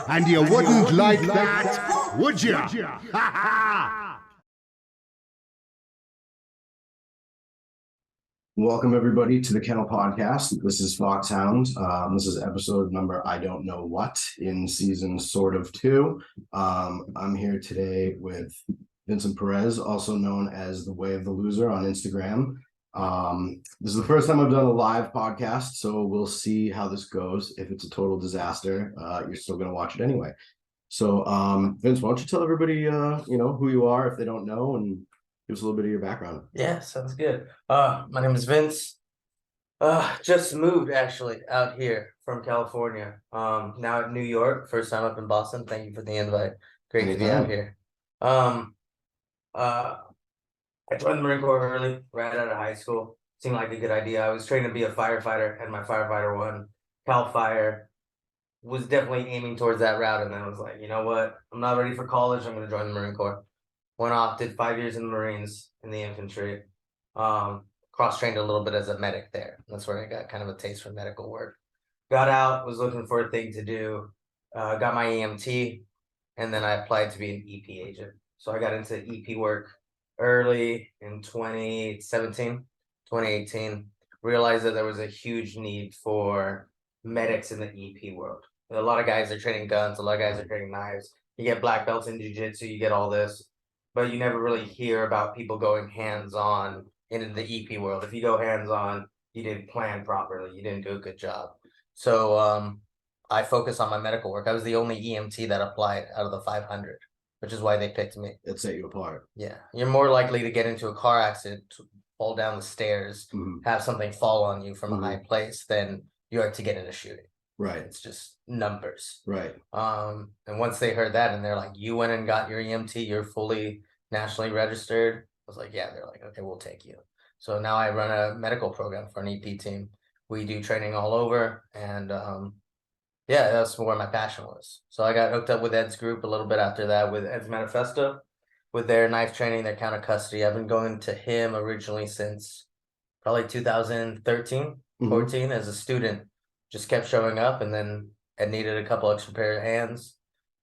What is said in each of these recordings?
And you wouldn't like that, would ya? Welcome everybody to the Kennel Podcast. This is Foxhound. This is episode number I don't know what in season sort of 2. I'm here today with Vince Perez, also known as the Way of the Loser on Instagram. This is the first time I've done a live podcast, so we'll see how this goes. If it's a total disaster, you're still going to watch it anyway. So, Vince, why don't you tell everybody, who you are if they don't know, and give us a little bit of your background. Yeah, sounds good. My name is Vince. Just moved actually out here from California. Now in New York. First time up in Boston. Thank you for the invite. Great to be out here. I joined the Marine Corps early, right out of high school. Seemed like a good idea. I was trained to be a firefighter, and my firefighter one, Cal Fire, was definitely aiming towards that route. And then I was like, you know what? I'm not ready for college. I'm going to join the Marine Corps. Went off, did 5 years in the Marines in the infantry. Cross-trained a little bit as a medic there. That's where I got kind of a taste for medical work. Got out, was looking for a thing to do. Got my EMT, and then I applied to be an EP agent. So I got into EP work early in 2018. Realized that there was a huge need for medics in the EP world. A lot of guys are training guns, a lot of guys are training knives. You get black belts in jiu-jitsu, you get all this, but you never really hear about people going hands-on in the EP world. If you go hands-on, you didn't plan properly, you didn't do a good job. So I focused on my medical work. I was the only EMT that applied out of the 500, which is why they picked me. It set you apart. Yeah, you're more likely to get into a car accident, fall down the stairs, have something fall on you from a high place than you are to get in a shooting. Right. It's just numbers. Right. And once they heard that and they're like, you went and got your EMT, you're fully nationally registered. I was like, yeah. They're like, okay, we'll take you. So now I run a medical program for an EP team. We do training all over, and yeah, that's where my passion was. So I got hooked up with Ed's group a little bit after that with Ed's Manifesto, with their knife training, their counter custody. I've been going to him originally since probably 2013, 14 as a student. Just kept showing up, and then Ed needed a couple extra pair of hands.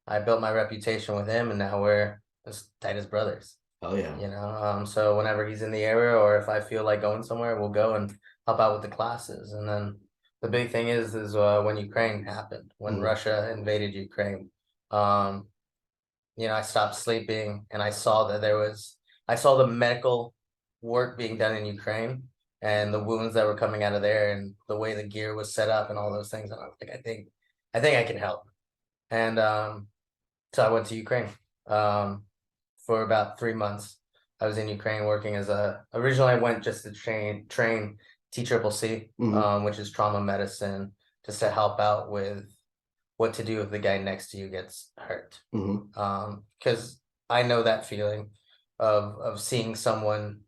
I built my reputation with him, and now we're as tight as brothers. Oh yeah. So whenever he's in the area, or if I feel like going somewhere, we'll go and help out with the classes. And then the big thing is when Ukraine happened, when Russia invaded Ukraine, I stopped sleeping, and I saw that I saw the medical work being done in Ukraine and the wounds that were coming out of there and the way the gear was set up and all those things. And I was like, I think I can help. And so I went to Ukraine for about 3 months. I was in Ukraine working originally I went just to train TCCC, which is trauma medicine, just to help out with what to do if the guy next to you gets hurt. Because I know that feeling of seeing someone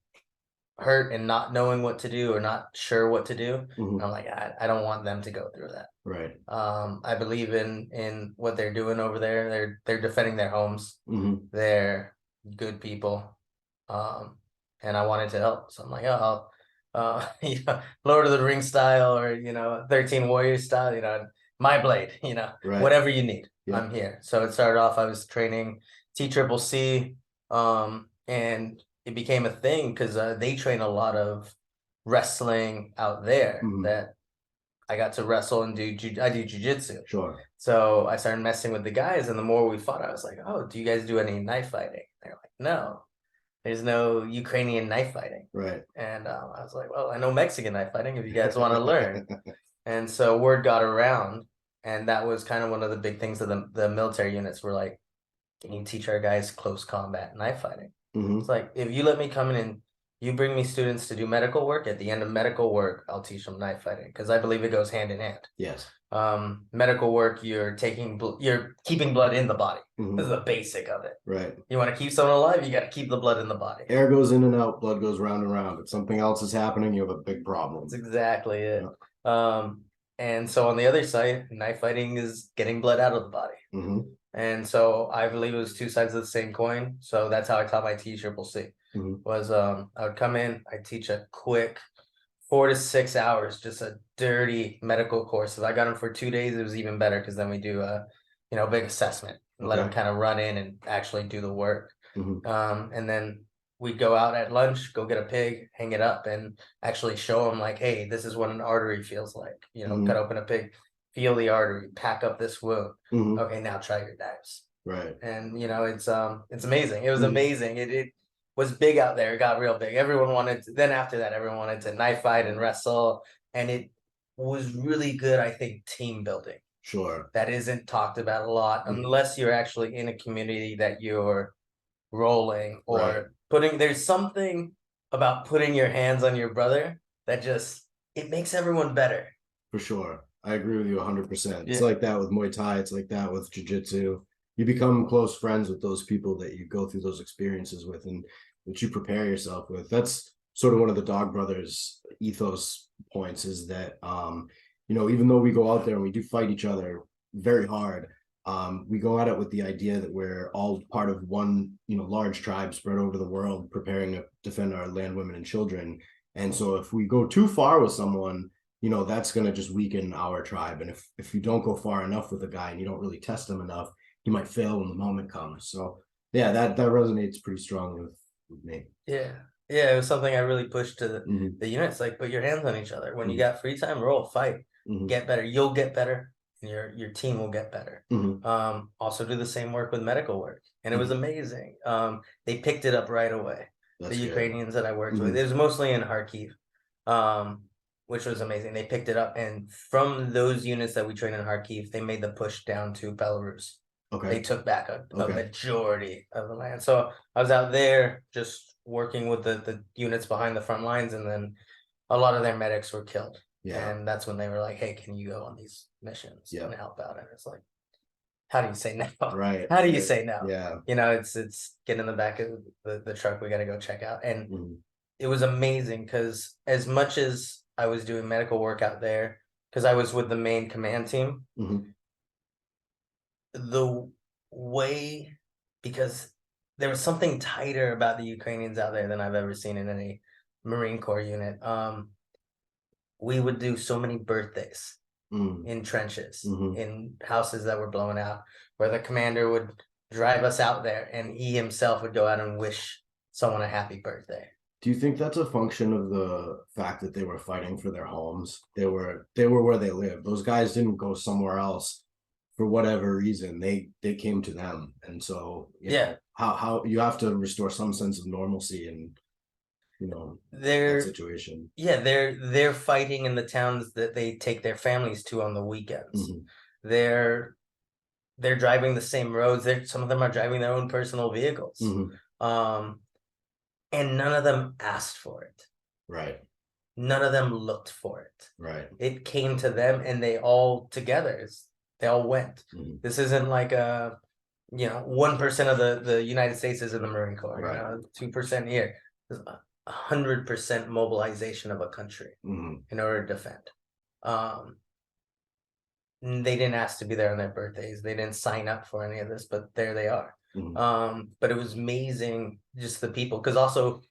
hurt and not knowing what to do or not sure what to do. And I'm like, I don't want them to go through that. Right. I believe in what they're doing over there. They're defending their homes. They're good people. And I wanted to help. So I'm like, Lord of the Rings style, or 13 Warriors style, my blade, right. Whatever you need, yeah. I'm here. So it started off, I was training TCCC, and it became a thing because they train a lot of wrestling out there that I got to wrestle and I do jiu-jitsu. Sure. So I started messing with the guys, and the more we fought, I was like, oh, do you guys do any knife fighting? They're like, no. There's no Ukrainian knife fighting. Right. And I was like, well, I know Mexican knife fighting if you guys want to learn. And so word got around, and that was kind of one of the big things that the military units were like, can you teach our guys close combat knife fighting? It's like, if you let me come in and you bring me students to do medical work, at the end of medical work, I'll teach them knife fighting, because I believe it goes hand in hand. Yes. Medical work, you're keeping blood in the body. This is the basic of it. Right. You want to keep someone alive, you got to keep the blood in the body. Air goes in and out, blood goes round and round. If something else is happening, you have a big problem. That's exactly it. Yeah. And so on the other side, knife fighting is getting blood out of the body. And so I believe it was two sides of the same coin. So that's how I taught my TCCC. Was I would come in, I'd teach a quick 4 to 6 hours, just a dirty medical course. If I got them for 2 days, it was even better, because then we do big assessment, and let them Okay. kind of run in and actually do the work. Mhm. And then we'd go out at lunch, go get a pig, hang it up, and actually show them like, hey, this is what an artery feels like. Cut Mhm. open a pig, feel the artery, pack up this wound. Mhm. Okay, now try your knives. Right. And it's amazing. It was Mhm. amazing. It was big out there. It got real big. Everyone wanted to, then after that, everyone wanted to knife fight and wrestle, and it was really good, I think, team building Sure. that isn't talked about a lot Mhm. unless you're actually in a community that you're rolling Right. or putting. There's something about putting your hands on your brother that just it makes everyone better. For sure. I agree with you 100%. It's Yeah. like that with Muay Thai. It's like that with Jiu-Jitsu. You become close friends with those people that you go through those experiences with and that you prepare yourself with. That's sort of one of the Dog Brothers ethos points is that, even though we go out there and we do fight each other very hard, we go at it with the idea that we're all part of one, large tribe spread over the world, preparing to defend our land, women, and children. And so if we go too far with someone, that's going to just weaken our tribe. And if you don't go far enough with a guy and you don't really test him enough, he might fail when the moment comes. So yeah, that resonates pretty strongly with me. Yeah. Yeah, it was something I really pushed to Mhm. the units. Like, put your hands on each other. When you Mhm. got free time, roll, fight, Mhm. get better. You'll get better, and your team will get better. Mhm. Also do the same work with medical work, and it was Mhm. amazing. They picked it up right away. The That's good. Ukrainians that I worked with, Mhm. it was mostly in Kharkiv, which was amazing. They picked it up, and from those units that we trained in Kharkiv, they made the push down to Belarus. They Okay. took back a Okay. majority of the land. So I was out there just working with the units behind the front lines, and then a lot of their medics were killed. Yeah. And that's when they were like, hey, can you go on these missions Yeah. and help out? And it's like, how do you say no? Right. How do you Right. say no? Yeah. It's get in the back of the truck, we gotta go check out. And Mhm. it was amazing because as much as I was doing medical work out there, because I was with the main command team, Mhm. the way because there was something tighter about the Ukrainians out there than I've ever seen in any Marine Corps unit. We would do so many birthdays Mhm. in trenches, Mhm. in houses that were blown out, where the commander would drive us out there and he himself would go out and wish someone a happy birthday. Do you think that's a function of the fact that they were fighting for their homes? They were where they lived. Those guys didn't go somewhere else for whatever reason. They came to them. And so, Yeah, how you have to restore some sense of normalcy in, that they're situation. yeah, they're fighting in the towns that they take their families to on the weekends. Mhm. They're they're driving the same roads. Some of them are driving their own personal vehicles. Mhm. Um, and none of them asked for it. Right. None of them looked for it. Right. It came to them and they all together, they all went. Mhm. This isn't like 1% of the United States is in the Marine Corps, Right. 2% here. There's 100% mobilization of a country Mhm. in order to defend. Um, they didn't ask to be there on their birthdays. They didn't sign up for any of this, but there they are. Mhm. But it was amazing just the people, because also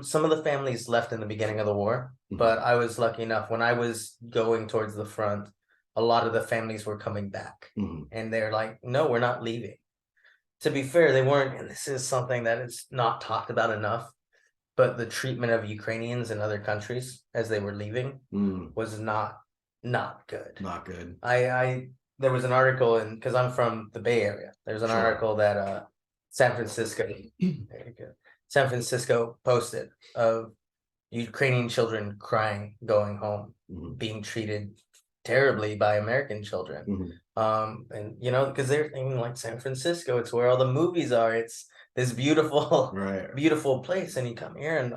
some of the families left in the beginning of the war, Mhm. but I was lucky enough when I was going towards the front, a lot of the families were coming back Mhm. and they're like, no, we're not leaving. To be fair, they weren't, and this is something that is not talked about enough, but the treatment of Ukrainians in other countries as they were leaving Mhm. was not good. Not good. I there was an article because I'm from the Bay Area. There's an Sure. article that San Francisco there you go. San Francisco posted of Ukrainian children crying going home, Mhm. being treated terribly by American children. Mhm. And because they're thinking like San Francisco, it's where all the movies are. It's this beautiful, Right. beautiful place. And you come here and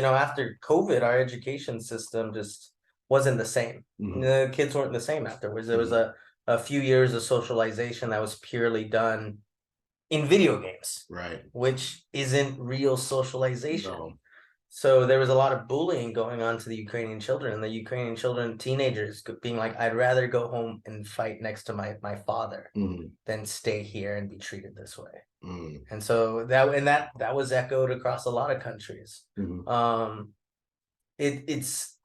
after COVID, our education system just wasn't the same. Mhm. The kids weren't the same afterwards. There was a few years of socialization that was purely done in video games, Right. which isn't real socialization. No. So there was a lot of bullying going on to the Ukrainian children, and the Ukrainian children, teenagers, being like, "I'd rather go home and fight next to my father Mhm. than stay here and be treated this way." Mhm. And so that was echoed across a lot of countries. Mhm. It's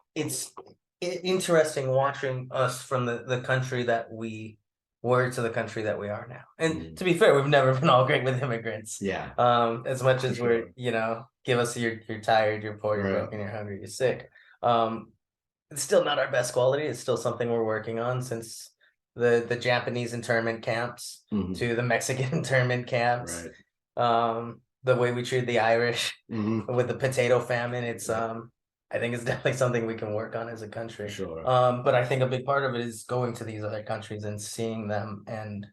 interesting watching us from the country that we we're to the country that we are now. And Mhm. to be fair, we've never been all great with immigrants. Yeah. As much as For we're, sure. you know, give us you're tired, you're poor, you're Right. broken, you're hungry, you're sick. It's still not our best quality. It's still something we're working on, since the Japanese internment camps Mhm. to the Mexican internment camps. Right. The way we treat the Irish Mhm. with the potato famine, it's Yeah. I think it's definitely something we can work on as a For country. sure. But I think a big part of it is going to these other countries and seeing them, and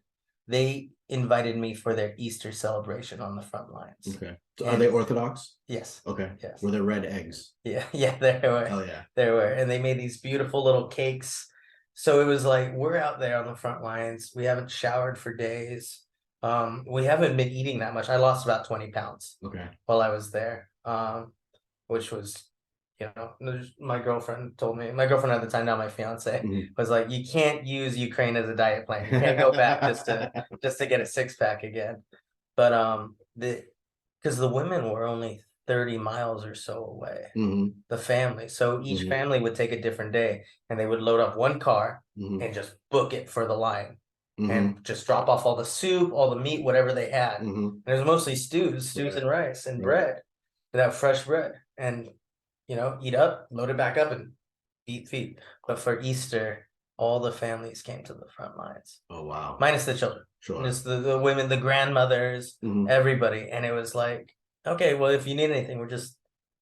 they invited me for their Easter celebration on the front lines. Okay. So are they Orthodox? Yes. Okay. Yes. Were there red eggs? Yeah, yeah, there were. Hell yeah. There were. And they made these beautiful little cakes. So it was like, we're out there on the front lines. We haven't showered for days. We haven't been eating that much. I lost about 20 pounds Okay. while I was there. Which was, you know, my girlfriend told me, my girlfriend at the time, now my fiance, Mhm. was like, you can't use Ukraine as a diet plan. You can't go back just to get a six pack again. But because the women were only 30 miles or so away, Mhm. the family. So each Mhm. family would take a different day, and they would load up one car Mhm. and just book it for the line Mhm. and just drop off all the soup, all the meat, whatever they had. Mhm. And it was mostly stews Right. and rice and Right. bread, that fresh bread, and you know, eat up, load it back up, and feed. But for Easter, all the families came to the front lines, Oh wow. minus the children, Sure. just the women, the grandmothers, Mhm. everybody. And it was like, okay, well, if you need anything, we're just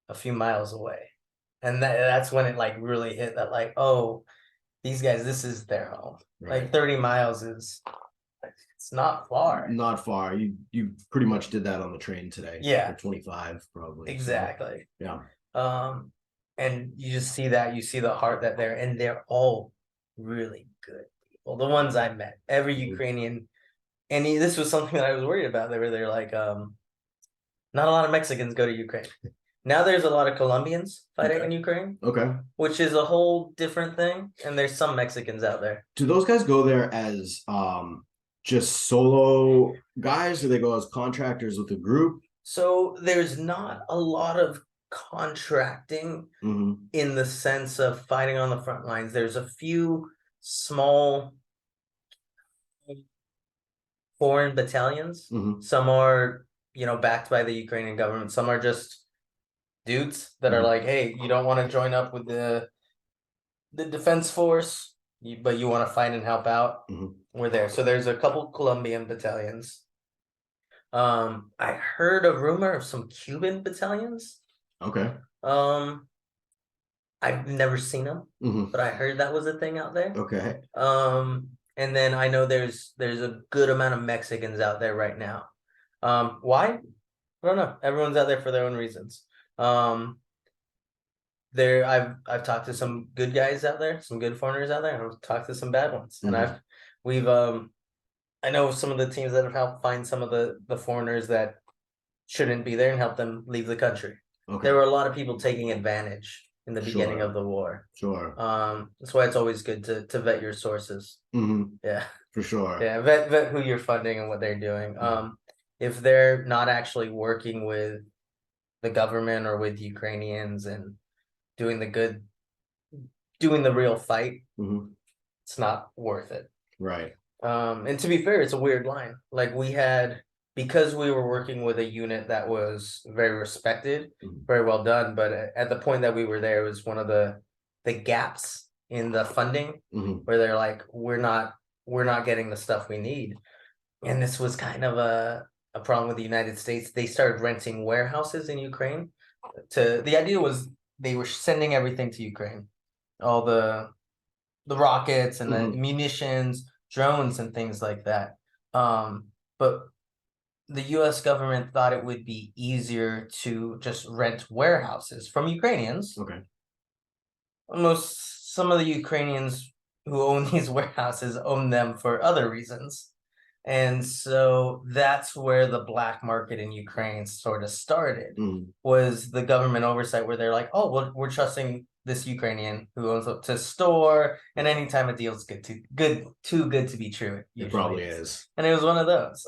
a few miles away. And that's when it like really hit that, like, oh, these guys, this is their home. Right. Like 30 miles is, it's not far. Not far. You pretty much did that on the train today. Yeah. Or 25 probably. Exactly. So, yeah. And you just see that, you see the heart that and they're all really good people. The ones I met, every Ukrainian, and this was something that I was worried about. They're like, not a lot of Mexicans go to Ukraine. Now there's a lot of Colombians fighting in Ukraine, Okay. which is a whole different thing. And there's some Mexicans out there. Do those guys go there as just solo guys? Do they go as contractors with a group? So there's not a lot of contracting Mhm. in the sense of fighting on the front lines. There's a few small foreign battalions. Mhm. Some are, you know, backed by the Ukrainian government. Some are just dudes that are Mhm. like, hey, you don't want to join up with the defense force, but you want to fight and help out. Mhm. We're there. So there's a couple Colombian battalions. I heard a rumor of some Cuban battalions. Okay. I've never seen them, Mhm. but I heard that was a thing out there. Okay. And then I know there's a good amount of Mexicans out there right now. Why? I don't know. Everyone's out there for their own reasons. I've talked to some good guys out there, some good foreigners out there, and I've talked to some bad ones. And I know some of the teams that have helped find some of the foreigners that shouldn't be there and help them leave the country. Okay. There were a lot of people taking advantage in the beginning of the war. Sure. That's why it's always good to vet your sources. Mhm. Yeah. For sure. Yeah, vet who you're funding and what they're doing. If they're not actually working with the government or with Ukrainians and doing the real fight, Mhm. it's not worth it. Right. And to be fair, it's a weird line. Like because we were working with a unit that was very respected, Mhm. very well done, but at the point that we were there, it was one of the gaps in the funding Mhm. where they're like, we're not getting the stuff we need. And this was kind of a problem with the United States. They started renting warehouses in Ukraine. The idea was they were sending everything to Ukraine, all the rockets and the Mhm. munitions, drones and things like that. But the US government thought it would be easier to just rent warehouses from Ukrainians. Okay. Some of the Ukrainians who own these warehouses own them for other reasons. And so that's where the black market in Ukraine sort of started, Mhm. was the government oversight where they're like, oh, well, we're trusting this Ukrainian who owns it to store, and anytime a deal's too good to be true. It probably is. And it was one of those.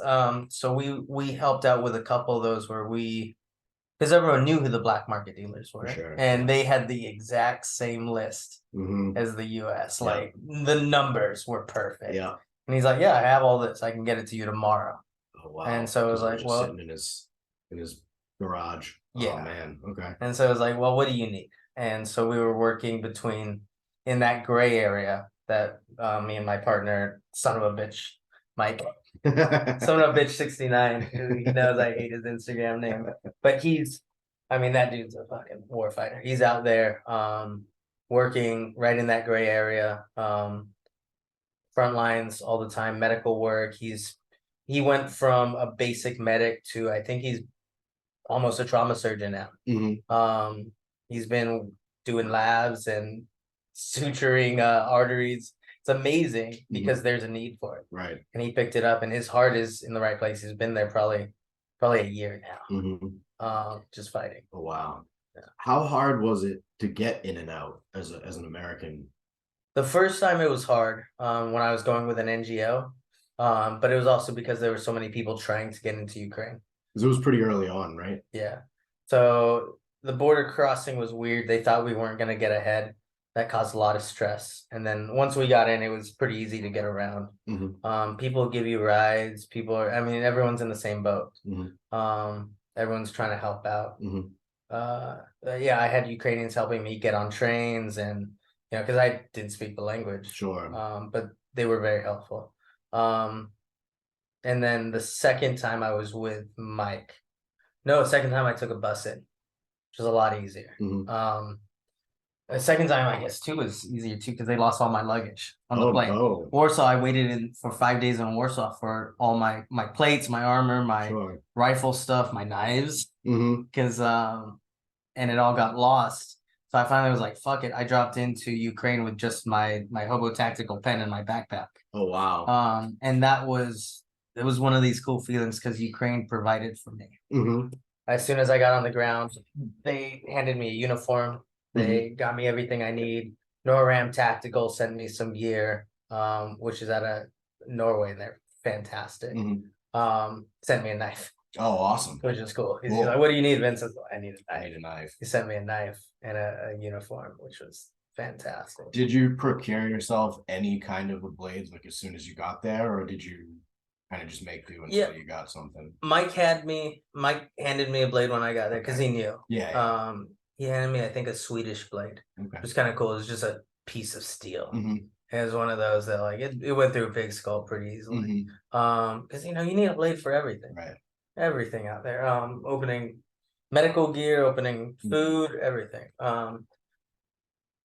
So we helped out with a couple of those where because everyone knew who the black market dealers were, sure. and they had the exact same list Mhm. as the US. Yeah. Like the numbers were perfect. Yeah. And he's like, yeah, I have all this. I can get it to you tomorrow. Oh wow. And so it was 'Cause it like, just well, sitting in his garage. Oh yeah. man. Okay. And so it was like, well, what do you need? And so we were working between in that gray area that me and my partner, son of a bitch, Mike, son of a bitch 69, who he knows I hate his Instagram name. But I mean, that dude's a fucking war fighter. He's out there working right in that gray area, front lines all the time, medical work. He went from a basic medic to I think he's almost a trauma surgeon now. He's been doing labs and suturing arteries. It's amazing because there's a need for it. Right. And he picked it up, and his heart is in the right place. He's been there probably a year now, just fighting. Oh wow. Yeah. How hard was it to get in and out as an American? The first time it was hard when I was going with an NGO, but it was also because there were so many people trying to get into Ukraine. Because it was pretty early on, right? Yeah. So the border crossing was weird. They thought we weren't going to get ahead. That caused a lot of stress. And then once we got in, it was pretty easy to get around. People give you rides. I mean, everyone's in the same boat. Everyone's trying to help out. Yeah, I had Ukrainians helping me get on trains and, because I didn't speak the language. Sure. But they were very helpful. And then the second time I was with Mike. No, second time I took a bus in, which was a lot easier. The second time, I guess, too, was easier, too, because they lost all my luggage on the plane. Warsaw, I waited in for 5 days in Warsaw for all my plates, my armor, my rifle stuff, my knives, because, and it all got lost. So I finally was like, fuck it. I dropped into Ukraine with just my hobo tactical pen in my backpack. Oh, wow. And it was one of these cool feelings because Ukraine provided for me. As soon as I got on the ground, they handed me a uniform. They got me everything I need. NORAM Tactical sent me some gear, which is out of Norway, and they're fantastic. Sent me a knife. Oh, awesome. Which is cool. He's like, what do you need, Vince? I need a knife. I need a knife. He sent me a knife and a uniform, which was fantastic. Did you procure yourself any kind of blades like as soon as you got there, or did you kind of just make do until you got something? Mike handed me a blade when I got there because he knew. Yeah. He handed me, I think, a Swedish blade. It was kind of cool. It was just a piece of steel. It was one of those that like it went through a big skull pretty easily. Because you need a blade for everything. Right. Everything out there. Opening medical gear, opening food, everything.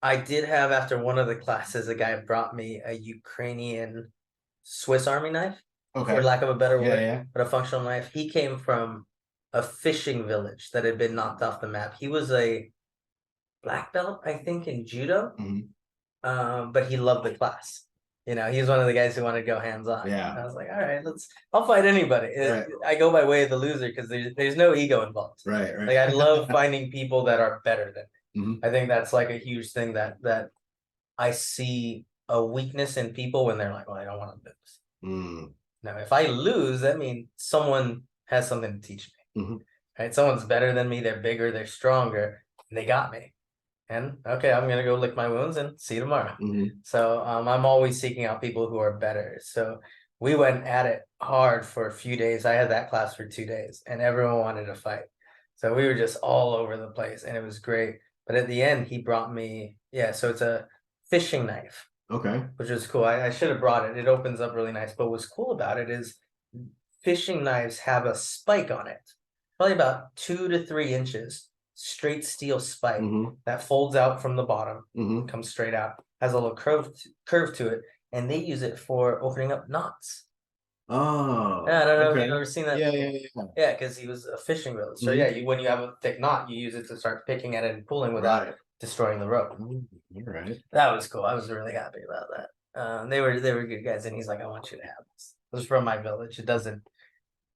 I did have after one of the classes, a guy brought me a Ukrainian Swiss Army knife, for lack of a better word, but a functional knife. He came from a fishing village that had been knocked off the map. He was a black belt, I think, in judo, but he loved the class. He was one of the guys who wanted to go hands-on. Yeah. I was like, all right, I'll fight anybody. Right. I go by way of the loser because there's no ego involved. Right. Like I love finding people that are better than me. I think that's like a huge thing that I see a weakness in people when they're like, well, I don't want to lose. Now, if I lose, that means someone has something to teach me. Right? Someone's better than me. They're bigger. They're stronger. And they got me. And okay, I'm gonna go lick my wounds and see you tomorrow. So I'm always seeking out people who are better. So we went at it hard for a few days. I had that class for 2 days, and everyone wanted to fight. So we were just all over the place, and it was great. But at the end, he brought me, so it's a fishing knife. Okay. Which is cool. I should have brought it. It opens up really nice. But what's cool about it is fishing knives have a spike on it, probably about 2 to 3 inches. Straight steel spike that folds out from the bottom, comes straight out, has a little curve to it, and they use it for opening up knots. Oh, yeah, I don't know if you've ever seen that. Yeah, because he was a fishing village. So when you have a thick knot, you use it to start picking at it and pulling without destroying the rope. Right. That was cool. I was really happy about that. They were good guys, and he's like, I want you to have this. It was from my village.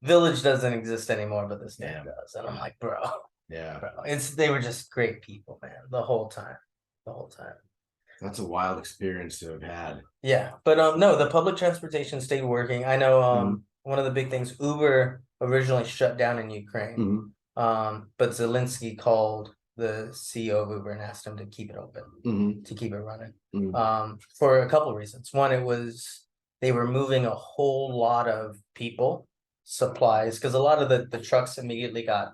Village doesn't exist anymore, but this name does. And I'm like, bro. Yeah. Bro, they were just great people, man, the whole time. That's a wild experience to have had. Yeah, but no, the public transportation stayed working. I know one of the big things, Uber originally shut down in Ukraine. But Zelensky called the CEO of Uber and asked him to keep it open, to keep it running. For a couple of reasons. One, it was they were moving a whole lot of people, supplies, because a lot of the trucks immediately got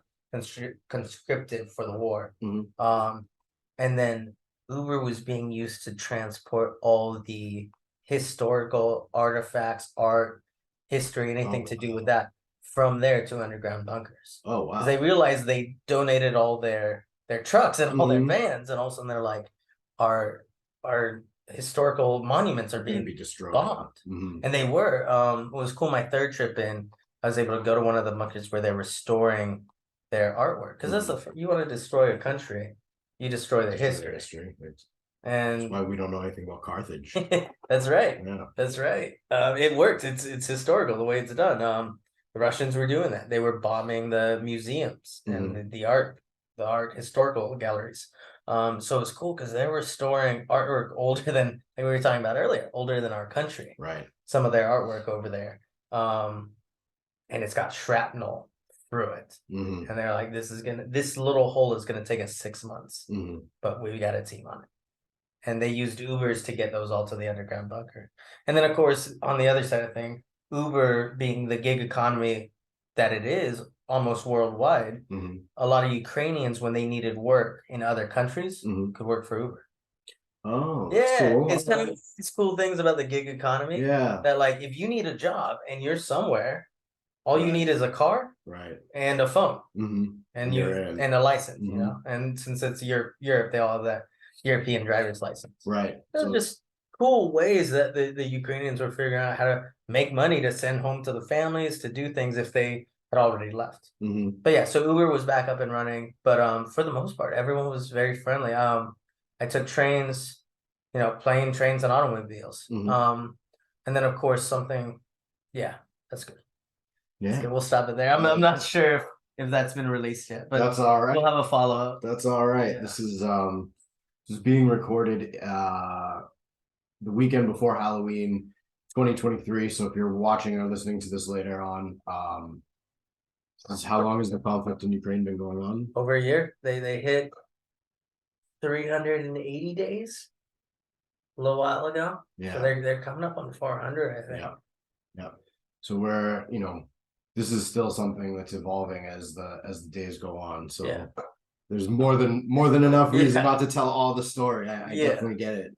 conscripted for the war. And then Uber was being used to transport all the historical artifacts, art, history, anything to do with that from there to underground bunkers. Oh wow! They realized they donated all their trucks and all their vans, and all of a sudden they're like, our historical monuments are being destroyed, bombed, and they were. It was cool. My third trip in, I was able to go to one of the bunkers where they're restoring their artwork, because that's you want to destroy a country, you destroy their history. And that's why we don't know anything about Carthage. That's right. Yeah. That's right. It works. It's historical the way it's done. The Russians were doing that. They were bombing the museums and the art historical galleries. So it's cool because they were storing artwork older than, like we were talking about earlier, older than our country. Right. Some of their artwork over there. And it's got shrapnel through it. And they're like, this little hole is gonna take us 6 months. But we got a team on it. And they used Ubers to get those all to the underground bunker. And then, of course, on the other side of things, Uber being the gig economy that it is, almost worldwide, a lot of Ukrainians, when they needed work in other countries, could work for Uber. Oh, yeah, cool. it's kind of these cool things about the gig economy. Yeah, that like if you need a job and you're somewhere, all you need is a car, and a phone, and and a license, you know. And since it's Europe, they all have that European driver's license. Right. So just cool ways that the Ukrainians were figuring out how to make money to send home to the families, to do things if they had already left. But yeah, so Uber was back up and running, but for the most part, everyone was very friendly. I took trains, you know, plane, trains, and automobiles. And then of course that's good. Yeah, that's good. We'll stop it there. I'm not sure if that's been released yet, but that's all right. We'll have a follow-up. That's all right. Yeah. This is being recorded the weekend before Halloween 2023. So if you're watching or listening to this later on, how long has the conflict in Ukraine been going on? Over a year. They hit 380 days a little while ago. Yeah. So they're coming up on 400, I think. Yeah. So we're, this is still something that's evolving as the days go on. So there's more than enough reason not to tell all the story. I definitely get it.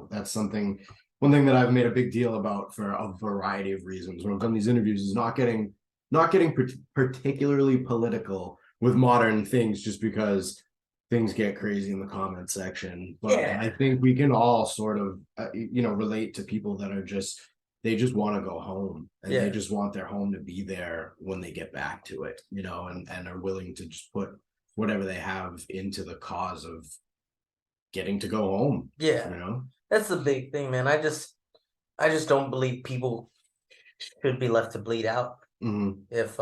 That's one thing that I've made a big deal about for a variety of reasons when I've done these interviews is not getting particularly political with modern things, just because things get crazy in the comment section. But I think we can all sort of relate to people that are they just want to go home, and they just want their home to be there when they get back to it, and are willing to just put whatever they have into the cause of getting to go home. That's the big thing, man. I just don't believe people should be left to bleed out if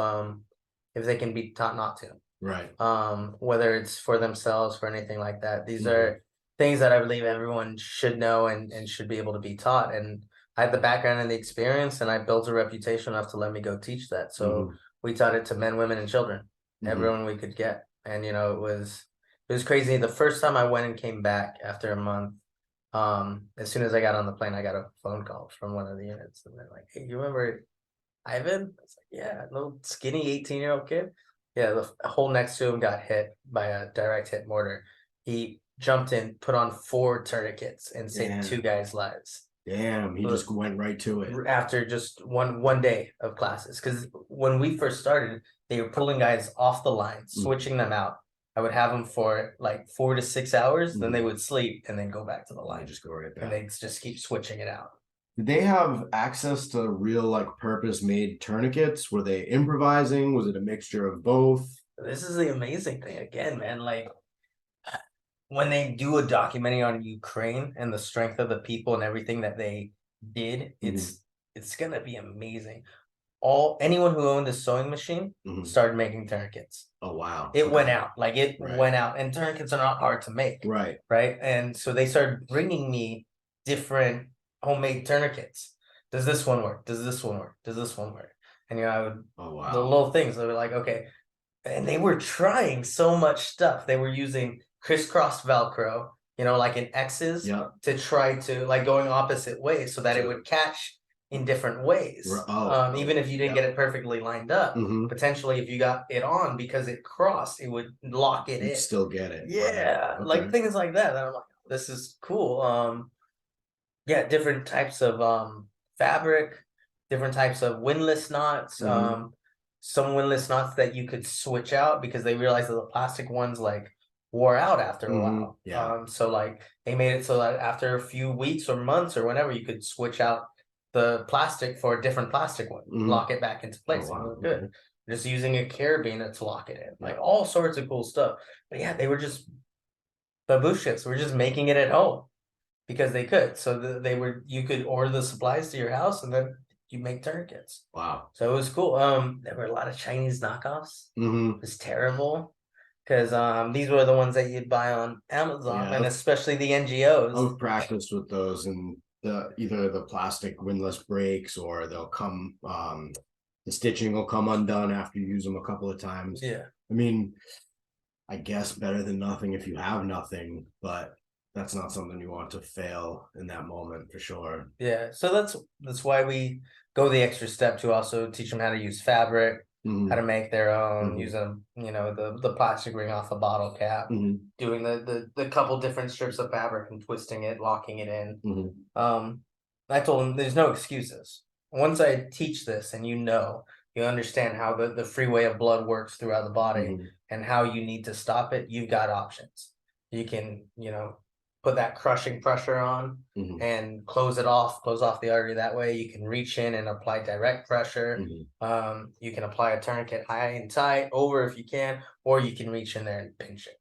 they can be taught not to. Right. Whether it's for themselves, for anything like that. These are things that I believe everyone should know and should be able to be taught. And I had the background and the experience, and I built a reputation enough to let me go teach that. So we taught it to men, women, and children, everyone we could get. And it was crazy. The first time I went and came back after a month, as soon as I got on the plane, I got a phone call from one of the units, and they're like, "Hey, you remember Ivan?" I was like, "Yeah, little skinny 18-year-old kid." Yeah, the hole next to him got hit by a direct hit mortar. He jumped in, put on 4 tourniquets, and saved 2 guys' lives. Damn, he just went right to it after just one day of classes. Because when we first started, they were pulling guys off the line, switching them out. I would have them for like 4 to 6 hours, then they would sleep and then go back to the line. Just go right back. And they just keep switching it out. Did they have access to real purpose-made tourniquets? Were they improvising? Was it a mixture of both? This is the amazing thing again, man. When they do a documentary on Ukraine and the strength of the people and everything that they did, it's gonna be amazing. Anyone who owned a sewing machine started making tourniquets. Oh wow! It went out, went out, and tourniquets are not hard to make. Right. And so they started bringing me different homemade tourniquets. Does this one work? Does this one work? Does this one work? And I would the little things. They were like, okay, and they were trying so much stuff. They were using crisscross Velcro, in X's to try to going opposite ways so that it would catch in different ways. Even if you didn't get it perfectly lined up, potentially if you got it on because it crossed, it would lock it in. Still get it. Yeah, right. Like things like that. I'm like, this is cool. Yeah, different types of fabric, different types of windlass knots. Some windlass knots that you could switch out because they realized that the plastic ones like wore out after a while. Yeah. So like they made it so that after a few weeks or months or whenever, you could switch out the plastic for a different plastic one, lock it back into place. Oh, wow. Good. Just using a carabiner to lock it in, like all sorts of cool stuff. But yeah, they were just babushkas. We're just making it at home because they could. So you could order the supplies to your house and then you make tourniquets. Wow. So it was cool. There were a lot of Chinese knockoffs. It was terrible because these were the ones that you'd buy on Amazon, and especially the NGOs. I've practiced with those, and either the plastic windlass breaks or they'll come the stitching will come undone after you use them a couple of times. Yeah. I mean, I guess better than nothing if you have nothing, but that's not something you want to fail in that moment for sure. Yeah. So that's why we go the extra step to also teach them how to use fabric, how to make their own, use them, the plastic ring off a bottle cap, doing the couple different strips of fabric and twisting it, locking it in. I told them there's no excuses. Once I teach this and you understand how the freeway of blood works throughout the body and how you need to stop it, you've got options. You can, put that crushing pressure on and close off the artery that way. You can reach in and apply direct pressure. You can apply a tourniquet high and tight over if you can, or you can reach in there and pinch it.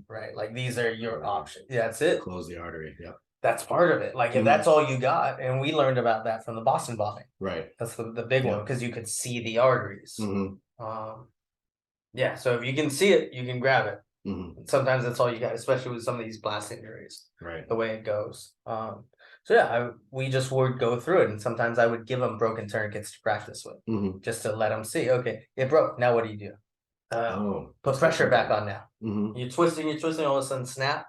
Right? Like these are your options. Yeah, that's it. Close the artery. Yep. That's part of it. Like if that's all you got, and we learned about that from the Boston bombing. Right. That's the big one because you could see the arteries. Yeah. So if you can see it, you can grab it. Sometimes that's all you got, especially with some of these blast injuries. Right. The way it goes. So yeah, we just would go through it, and sometimes I would give them broken tourniquets to practice with, just to let them see. Okay, it broke. Now what do you do? Put pressure back on now. You're twisting. All of a sudden, snap.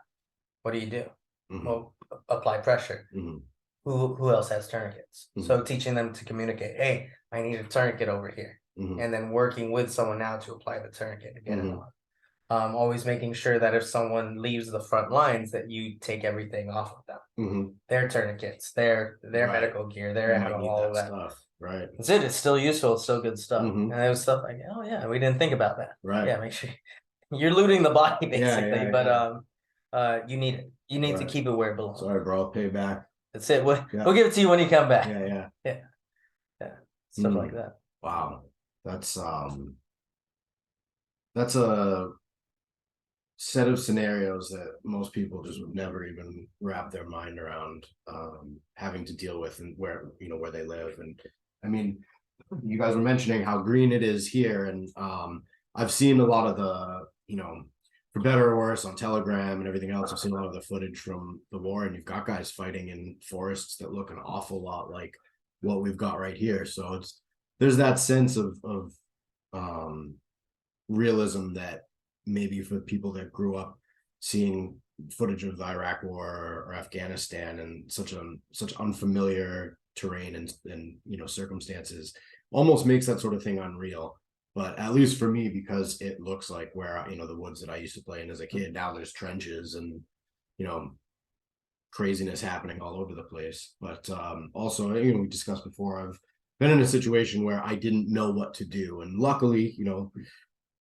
What do you do? Well, apply pressure. Who else has tourniquets? So teaching them to communicate. Hey, I need a tourniquet over here, and then working with someone now to apply the tourniquet to get it on. Always making sure that if someone leaves the front lines, that you take everything off of them. Their tourniquets, their medical gear, their all of that stuff. Right. That's it. It's still useful. It's still good stuff. And it was stuff like, oh yeah, we didn't think about that. Right. Yeah, make sure you're looting the body basically, but you need it. You need to keep it where it belongs. Sorry, bro. I'll pay back. That's it. We'll give it to you when you come back. Yeah. Stuff like that. Wow. That's a set of scenarios that most people just would never even wrap their mind around having to deal with, and where they live. And I mean, you guys were mentioning how green it is here, and I've seen a lot of the, for better or worse, on Telegram and everything else, I've seen a lot of the footage from the war, and you've got guys fighting in forests that look an awful lot like what we've got right here. So there's that sense of realism that maybe for people that grew up seeing footage of the Iraq War or Afghanistan and such unfamiliar terrain and circumstances, almost makes that sort of thing unreal. But at least for me, because it looks like where the woods that I used to play in as a kid, now there's trenches and craziness happening all over the place. But also, we discussed before, I've been in a situation where I didn't know what to do, and luckily,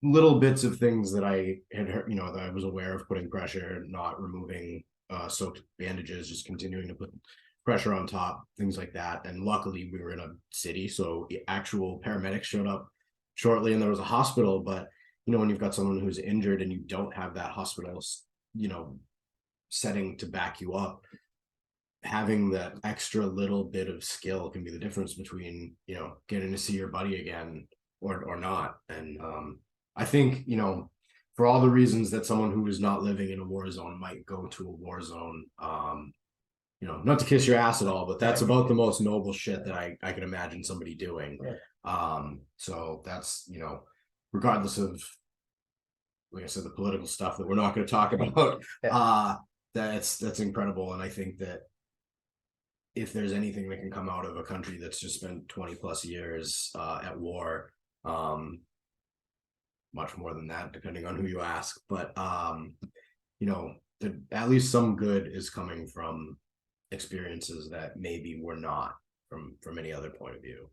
little bits of things that I had heard, that I was aware of, putting pressure, not removing soaked bandages, just continuing to put pressure on top, things like that. And luckily we were in a city, so the actual paramedics showed up shortly, and there was a hospital. But when you've got someone who's injured and you don't have that hospital setting to back you up, having that extra little bit of skill can be the difference between getting to see your buddy again or not. And I think, for all the reasons that someone who is not living in a war zone might go to a war zone, not to kiss your ass at all, but that's about the most noble shit that I can imagine somebody doing. So that's, regardless of, like I said, the political stuff that we're not going to talk about, that's incredible. And I think that if there's anything that can come out of a country that's just spent 20 plus years at war, much more than that, depending on who you ask, but you know, at least some good is coming from experiences that maybe were not from any other point of view.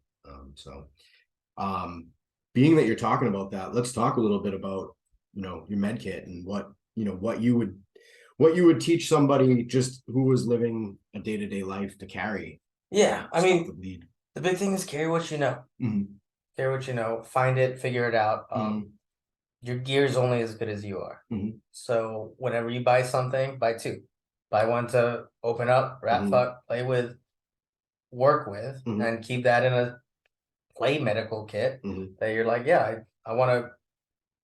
Being that you're talking about that, let's talk a little bit about, you know, your med kit and what you would teach somebody just who was living a day-to-day life to carry. Yeah, I mean, stuff that lead. the big thing is carry what you know. Mhm. Carry what you know, find it, figure it out. Your gear is only as good as you are. Mhm. So whenever you buy something, buy two. Buy one to open up, wrap Mhm. fuck, play with, work with, Mhm. and keep that in a play medical kit Mhm. that you're like, yeah, I want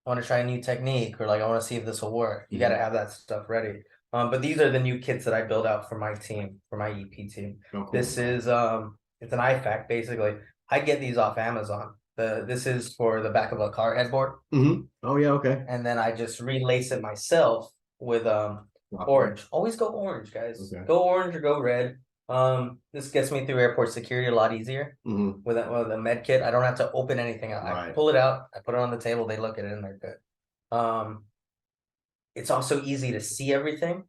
to try a new technique, or like I want to see if this will work. You got to have that stuff ready. But these are the new kits that I build out for my team, for my EP team. Oh, cool. This is it's an IFAC basically. I get these off Amazon. This is for the back of a car headboard. Oh yeah, okay. And then I just relace it myself with orange. Always go orange, guys. Okay. Go orange or go red. This gets me through airport security a lot easier. With a med kit. I don't have to open anything out. Right. I pull it out, I put it on the table, they look at it and they're good. It's also easy to see everything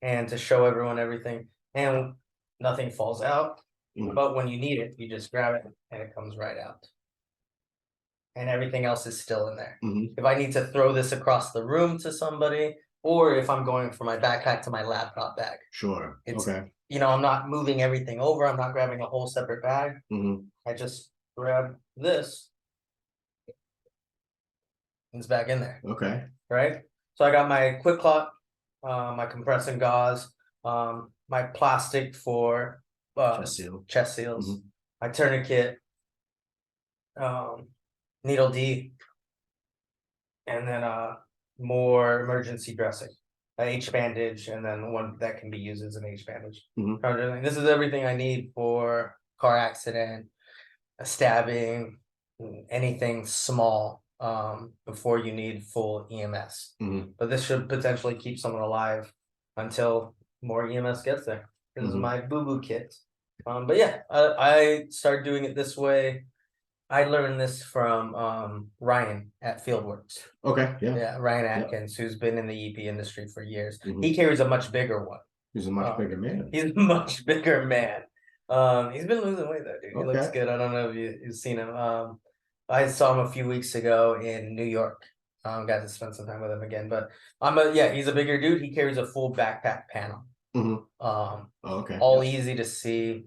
and to show everyone everything, and nothing falls out. But when you need it, you just grab it and it comes right out. And everything else is still in there. If I need to throw this across the room to somebody, or if I'm going from my backpack to my laptop bag. Sure. It's, okay. you know, I'm not moving everything over. I'm not grabbing a whole separate bag. I just grab this. It's back in there. Okay. Right? So I got my quick clot, my compressing gauze, my plastic for chest seals, my tourniquet, needle D, and then more emergency dressing, an H bandage, and then one that can be used as an H bandage. This is everything I need for car accident, a stabbing, anything small before you need full EMS. But this should potentially keep someone alive until more EMS gets there. This is my boo-boo kit. But yeah, I started doing it this way. I learned this from Ryan at Fieldworks. Okay, yeah. Yeah, Ryan Atkins, who's been in the EP industry for years. He carries a much bigger one. He's a much bigger man. He's a much bigger man. He's been losing weight though, dude. He looks good. I don't know if you've seen him. I saw him a few weeks ago in New York. Got to spend some time with him again. But he's a bigger dude. He carries a full backpack panel. Okay. All easy to see,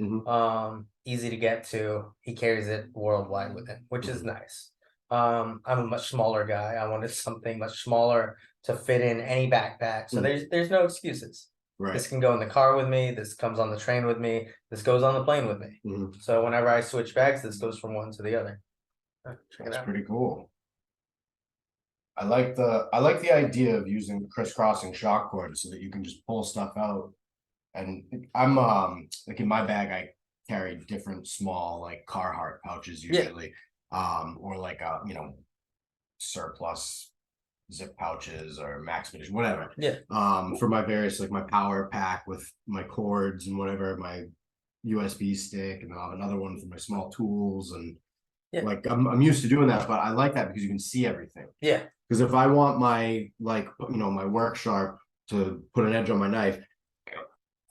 easy to get to. He carries it worldwide with him, which is nice. I'm a much smaller guy. I wanted something much smaller to fit in any backpack. So there's no excuses. Right. This can go in the car with me. This comes on the train with me. This goes on the plane with me. So whenever I switch bags, this goes from one to the other. That's pretty cool. I like the idea of using crisscrossing shock cords so that you can just pull stuff out. And I'm like in my bag, I carry different small like Carhartt pouches usually, or like surplus zip pouches or max finish, whatever. For my various, like my power pack with my cords and whatever, my USB stick, and I'll have another one for my small tools, and like I'm used to doing that, but I like that because you can see everything. Because if I want my my work sharp to put an edge on my knife,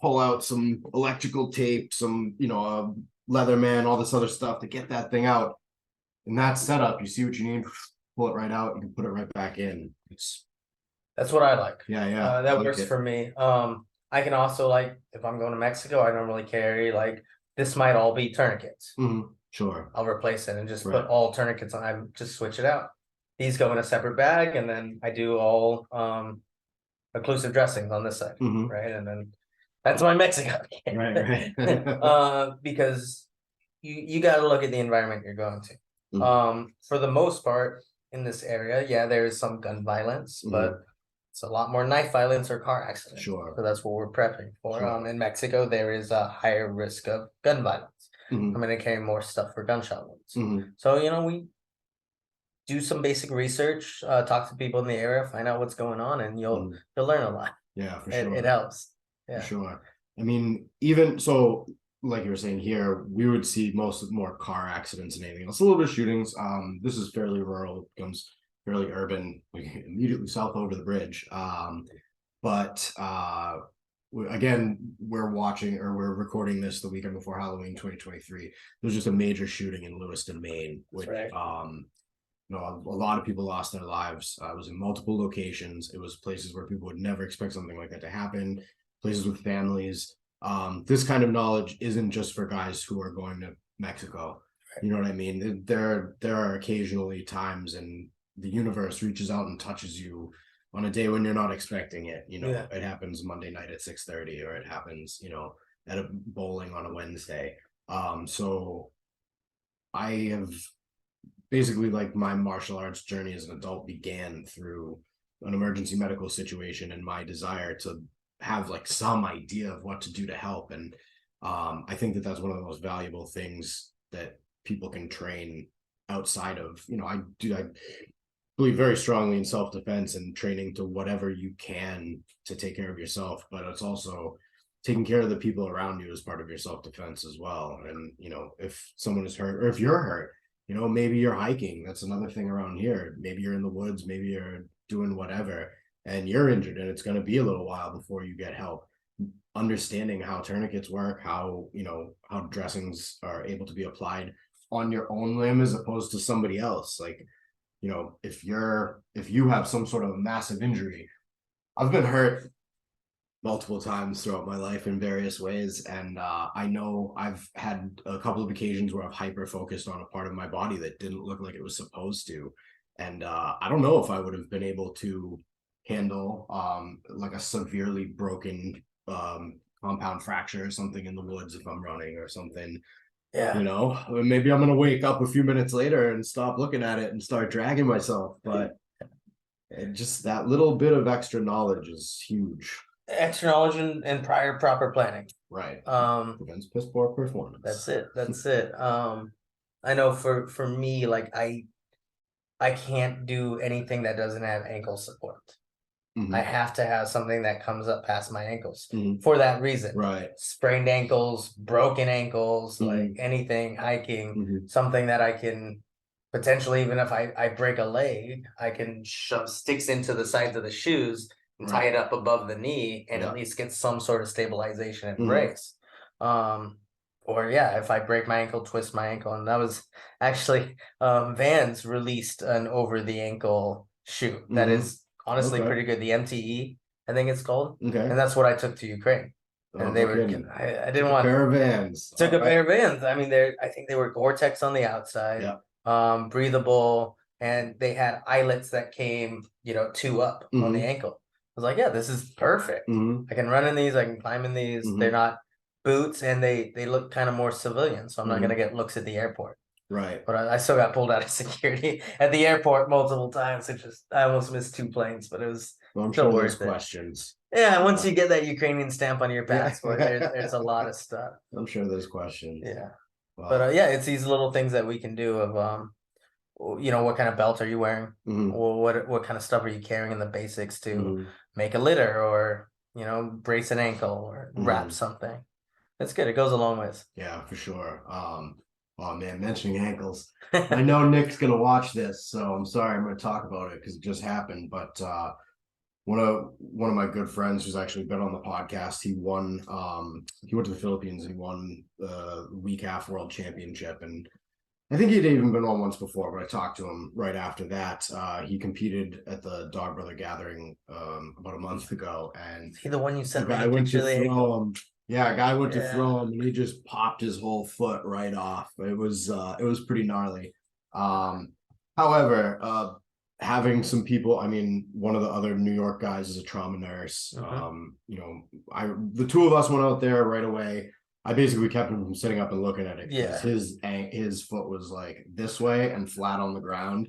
pull out some electrical tape, some Leatherman, all this other stuff to get that thing out. In that setup, you see what you need, pull it right out, you can put it right back in. That's what I like. That works for me. I can also, like, if I'm going to Mexico, I normally carry, like, this might all be tourniquets. Sure. I'll replace it and just put all tourniquets on. I just switch it out. These go in a separate bag, and then I do all occlusive dressings on this side, right? And then that's my Mexico. Right. Because you got to look at the environment you're going to. For the most part in this area, there is some gun violence, but it's a lot more knife violence or car accidents. Sure. So that's what we're prepping for. In Mexico, there is a higher risk of gun violence. I'm going to carry more stuff for gunshot wounds. So, we do some basic research, talk to people in the area, find out what's going on, and you'll learn a lot. Yeah, for sure. It helps. For sure. I mean, even so, like you were saying here, we would see more car accidents and anything else. A little bit of shootings. This is fairly rural, it becomes fairly urban, immediately south over the bridge. But again, we're recording this the weekend before Halloween 2023. There was just a major shooting in Lewiston, Maine, which right. a lot of people lost their lives. It was in multiple locations. It was places where people would never expect something like that to happen, places with families. This kind of knowledge isn't just for guys who are going to Mexico. You know what I mean? There are occasionally times and the universe reaches out and touches you on a day when you're not expecting it. It happens Monday night at 6:30, or it happens, at a bowling on a Wednesday. So I have basically, like, my martial arts journey as an adult began through an emergency medical situation and my desire to have like some idea of what to do to help. And I think that that's one of the most valuable things that people can train outside of, I believe very strongly in self-defense and training to whatever you can to take care of yourself, but it's also taking care of the people around you as part of your self-defense as well. And if someone is hurt, or if you're hurt, maybe you're hiking, that's another thing around here, maybe you're in the woods, maybe you're doing whatever, and you're injured and it's going to be a little while before you get help. Understanding how tourniquets work, how dressings are able to be applied on your own limb as opposed to somebody else. Like, if you have some sort of massive injury, I've been hurt multiple times throughout my life in various ways, and I know I've had a couple of occasions where I've hyper focused on a part of my body that didn't look like it was supposed to, and I don't know if I would have been able to handle like a severely broken compound fracture or something in the woods if I'm running or something. Maybe I'm gonna wake up a few minutes later and stop looking at it and start dragging myself, but just that little bit of extra knowledge is huge. Extra knowledge and prior proper planning. Right. Prevents piss poor performance. That's it. I know for me, like I can't do anything that doesn't have ankle support. I have to have something that comes up past my ankles for that reason. Right. Sprained ankles, broken ankles, like anything, hiking, something that I can potentially, even if I break a leg, I can shove sticks into the sides of the shoes and tie it up above the knee and at least get some sort of stabilization and brace. Or if I break my ankle, twist my ankle. And that was actually Vans released an over the ankle shoe that is honestly pretty good. The MTE, I think it's called. Okay. And that's what I took to Ukraine. And they were, I didn't want a pair of Vans. Took a pair of Vans. I mean, I think they were Gore-Tex on the outside, breathable, and they had eyelets that came, 2 up on the ankle. I was like, yeah, this is perfect. I can run in these, I can climb in these. They're not boots, and they look kind of more civilian, so I'm not gonna get looks at the airport. Right. But I still got pulled out of security at the airport multiple times. I almost missed 2 planes, but it was I'm sure there's questions. Yeah, once you get that Ukrainian stamp on your passport, there's a lot of stuff. I'm sure there's questions. Yeah. Wow. But it's these little things that we can do of what kind of belt are you wearing? Or what kind of stuff are you carrying in the basics to make a litter or brace an ankle or wrap something. That's good. It goes a long ways. Yeah, for sure. Oh man, mentioning ankles. I know Nick's gonna watch this, so I'm sorry I'm gonna talk about it because it just happened. But one of my good friends who's actually been on the podcast, he won. He went to the Philippines and he won the week half world championship, and I think he'd even been on once before. But I talked to him right after that. He competed at the Dog Brother Gathering about a month ago, and he the one you sent me the picture of. Yeah, a guy went to throw him and he just popped his whole foot right off. It was pretty gnarly. However, having some people, I mean, one of the other New York guys is a trauma nurse. The 2 of us went out there right away. I basically kept him from sitting up and looking at it because his foot was like this way and flat on the ground.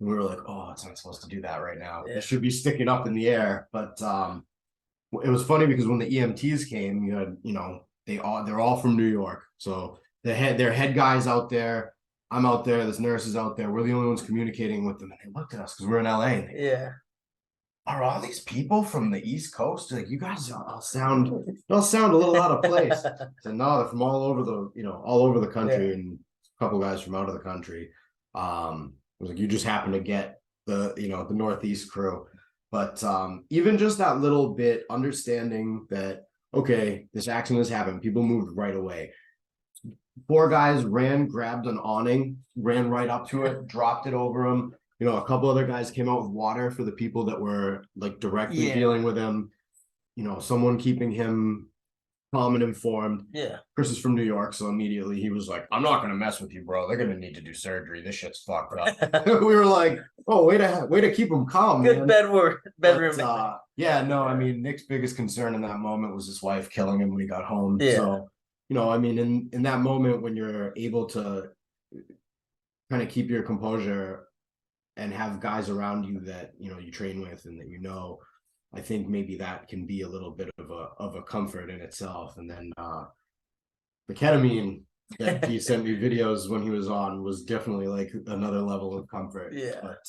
And we were like, oh, it's not supposed to do that right now. It should be sticking up in the air. But it was funny because when the EMTs came, you had, they're all from New York. So their head guys out there. I'm out there. There's nurses out there. We're the only ones communicating with them. And they looked at us because we're in LA. are all these people from the East Coast? Like, you guys all sound a little out of place. So no, they're from all over the country, Yeah. and a couple guys from out of the country. It was like you just happen to get the Northeast crew. But even just that little bit, understanding that, okay, this accident has happened, people moved right away. 4 guys ran, grabbed an awning, ran right up to it, dropped it over him. A couple other guys came out with water for the people that were like directly dealing with him. Someone keeping him calm and informed. Yeah. Chris is from New York, so immediately he was like, "I'm not gonna mess with you, bro. They're gonna need to do surgery. This shit's fucked up." We were like, "Oh, way to keep him calm, Good man." bedroom. Yeah, no, I mean, Nick's biggest concern in that moment was his wife killing him when he got home. Yeah. So, I mean, in that moment when you're able to kind of keep your composure and have guys around you that you train with and that I think maybe that can be a little bit of a comfort in itself. And then the ketamine that he sent me videos when he was on was definitely like another level of comfort. Yeah. But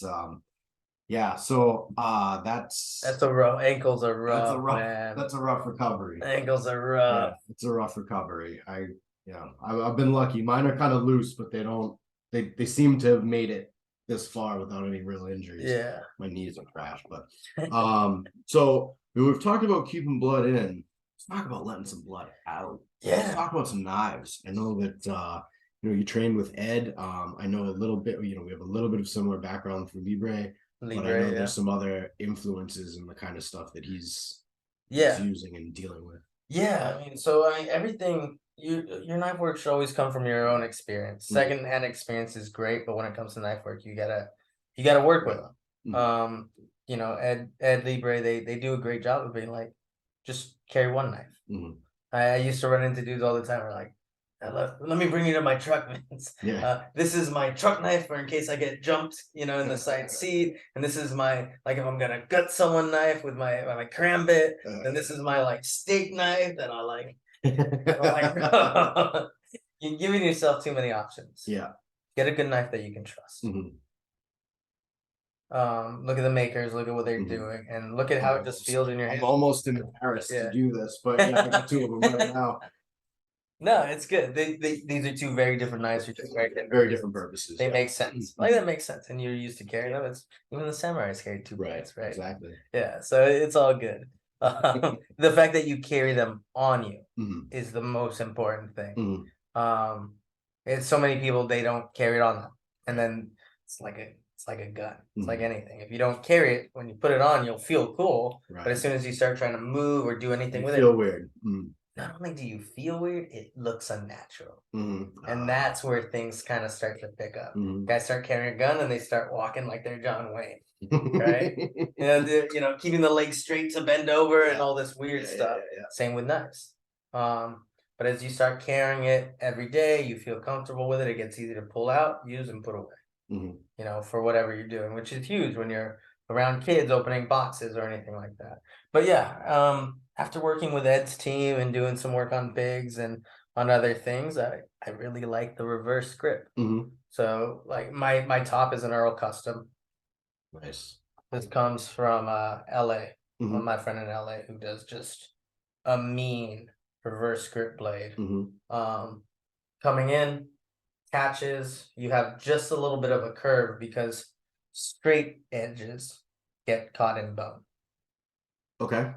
yeah, so That's a rough. Ankles are rough, man. That's a rough recovery. Ankles are rough. Yeah, it's a rough recovery. I've been lucky. Mine are kind of loose, but they seem to have made it this far without any real injuries. Yeah. My knees are crashed, but so we've talked about keeping blood in. Let's talk about letting some blood out. Yeah. Let's talk about some knives. I know that you trained with Ed. I know a little bit, we have a little bit of similar background through Libre, but I know there's some other influences in the kind of stuff that he's using and dealing with. Yeah, everything your knife work should always come from your own experience. Secondhand experience is great, but when it comes to knife work, you gotta work with them. Ed Libre, they do a great job of being like, just carry one knife. I used to run into dudes all the time who are like, let me bring you to my truck, Vince. This is my truck knife for in case I get jumped, in the side seat. And this is my, like, if I'm gonna gut someone knife with my cram bit, then this is my like steak knife that I like. You're giving yourself too many options. Yeah. Get a good knife that you can trust. Look at the makers, look at what they're doing, and look at how it just feels in your hand. I'm almost embarrassed to do this, but yeah, I got 2 of them right now. No, it's good. These are 2 very different knives for very different purposes. They make sense. Like, that makes sense. And you're used to carrying them. It's even the samurais carry 2 blades, right? Exactly. Yeah, so it's all good. The fact that you carry them on you is the most important thing. It's so many people, they don't carry it on them, and then it's like a gun. It's like anything. If you don't carry it, when you put it on, you'll feel cool. But as soon as you start trying to move or do anything with it, feel weird. Not only do you feel weird, it looks unnatural. And that's where things kind of start to pick up. Guys start carrying a gun and they start walking like they're John Wayne, right? Keeping the legs straight to bend over and all this weird stuff. Same with knives. But as you start carrying it every day, you feel comfortable with it. It gets easy to pull out, use, and put away. For whatever you're doing, which is huge when you're around kids opening boxes or anything like that. But yeah, after working with Ed's team and doing some work on bigs and on other things, I really like the reverse grip. So like my top is an Earl Custom. Nice. This comes from LA. My friend in LA who does just a mean reverse grip blade. Coming in, catches, you have just a little bit of a curve because straight edges get caught in bone. Okay.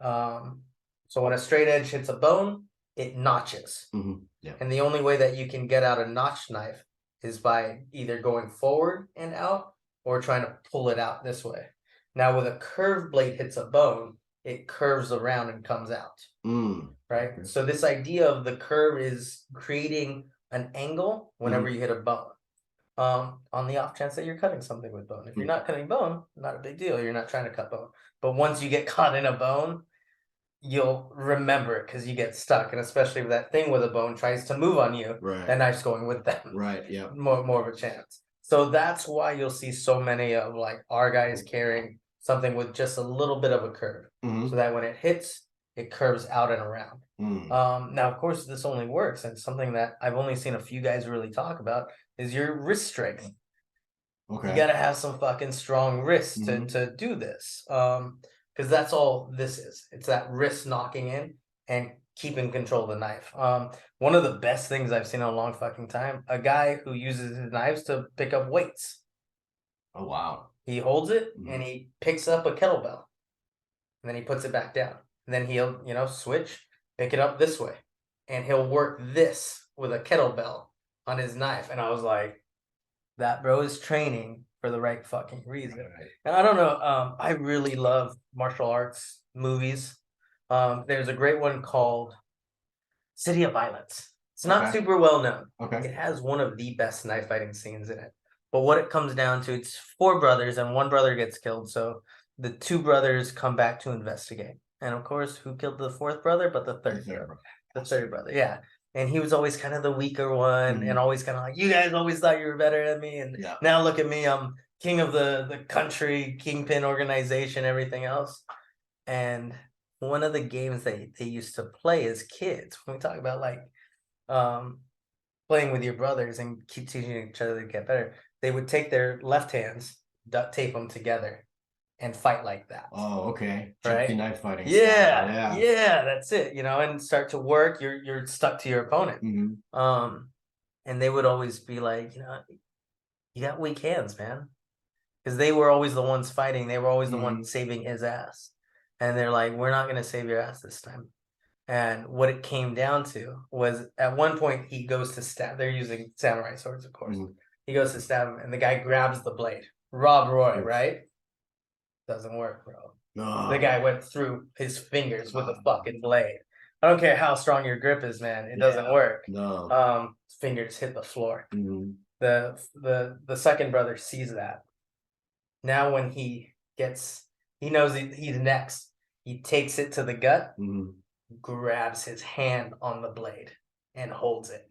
So when a straight edge hits a bone, it notches. And the only way that you can get out a notched knife is by either going forward and out or trying to pull it out this way. Now with a curved blade hits a bone, it curves around and comes out. Right? Okay. So this idea of the curve is creating an angle whenever you hit a bone. On the off chance that you're cutting something with bone. If you're not cutting bone, not a big deal. You're not trying to cut bone. But once you get caught in a bone, you'll remember it because you get stuck. And especially if that thing with a bone tries to move on you, that knife's going with them. Right, yeah. More of a chance. So that's why you'll see so many of like our guys carrying something with just a little bit of a curve. So that when it hits, it curves out and around. Now, of course, this only works, and something that I've only seen a few guys really talk about is your wrist strength. Okay. You gotta have some fucking strong wrists to do this. Because that's all this is. It's that wrist knocking in and keeping control of the knife. One of the best things I've seen in a long fucking time, a guy who uses his knives to pick up weights. Oh wow. He holds it and he picks up a kettlebell. And then he puts it back down. And then he'll, switch, pick it up this way. And he'll work this with a kettlebell on his knife. And I was like, that bro is training for the right fucking reason. Right. And I don't know, I really love martial arts movies. There's a great one called City of Violence. It's not super well known. Okay. It has one of the best knife fighting scenes in it. But what it comes down to, it's 4 brothers and 1 brother gets killed. So the 2 brothers come back to investigate. And of course, who killed the 4th brother? But the third brother. The third brother, yeah. And he was always kind of the weaker one and always kind of like, you guys always thought you were better than me. And now look at me, I'm king of the country, kingpin organization, everything else. And one of the games they used to play as kids, when we talk about like playing with your brothers and keep teaching each other to get better, they would take their left hands, duct tape them together, and fight like that. Oh, okay. Right? Chucky knife fighting. Yeah, that's it. And start to work. You're stuck to your opponent. And they would always be like, you got weak hands, man, because they were always the ones fighting. They were always the ones saving his ass, and they're like, we're not gonna save your ass this time. And what it came down to was, at one point he goes to stab. They're using samurai swords, of course. He goes to stab him, and the guy grabs the blade. Rob Roy, right? Doesn't work, bro. No. The guy went through his fingers with a fucking blade. I don't care how strong your grip is, man. It doesn't work. No. His fingers hit the floor. The second brother sees that. Now when he knows he's next. He takes it to the gut, grabs his hand on the blade, and holds it.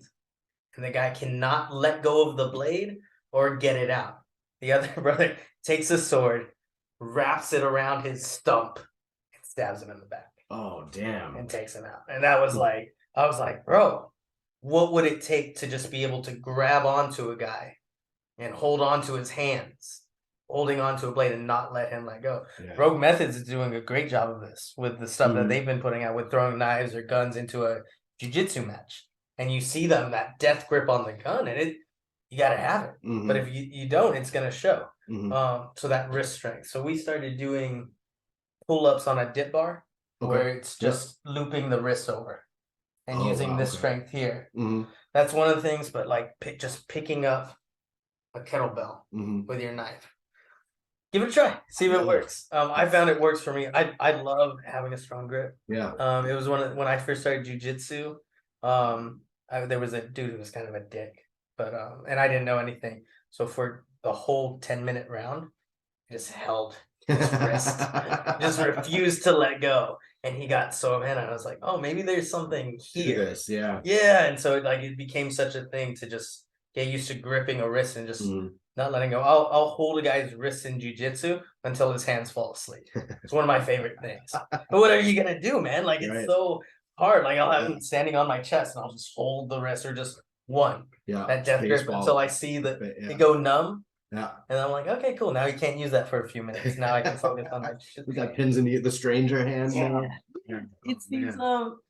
And the guy cannot let go of the blade or get it out. The other brother takes a sword, wraps it around his stump, and stabs him in the back. Oh, damn. And takes him out. And that was like, I was like, bro, what would it take to just be able to grab onto a guy and hold onto his hands, holding onto a blade and not let him let go? Rogue Methods is doing a great job of this with the stuff that they've been putting out with throwing knives or guns into a jiu-jitsu match. And you see them, that death grip on the gun, and you got to have it. But if you don't, it's going to show. So that wrist strength. So we started doing pull-ups on a dip bar where it's just looping the wrist over and using this strength here. That's one of the things, but like just picking up a kettlebell with your knife. Give it a try. See if it works. I found it works for me. I love having a strong grip. Yeah. It was when I first started jiu-jitsu, there was a dude who was kind of a dick, but and I didn't know anything. So for the whole 10-minute round, I just held his wrist, just refused to let go. And he got so mad. I was like, oh, maybe there's something here. Yeah. And so it became such a thing to just get used to gripping a wrist and just not letting go. I'll hold a guy's wrist in jiu-jitsu until his hands fall asleep. It's one of my favorite things. But what are you gonna do, man? Like, it's so hard. Like, I'll have him standing on my chest and I'll just hold the wrist, or just that death grip until I see it go numb. Yeah. And I'm like, okay, cool. Now you can't use that for a few minutes. Now I can focus on my shit. We got pins in the stranger hands. It's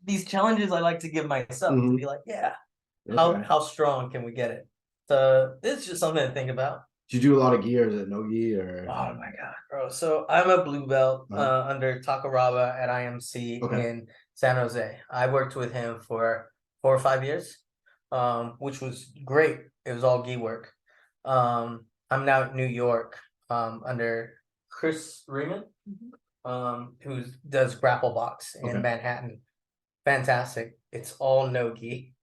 these challenges I like to give myself to be like, how strong can we get it? So it's just something to think about. Do you do a lot of gi, or is it no gi, or? Oh my god, bro! So I'm a blue belt under Takaraba at IMC in San Jose. I worked with him for 4 or 5 years, which was great. It was all gi work. I'm now in New York under Chris Riemann, who does grapple box in Manhattan. Fantastic. It's all no gi.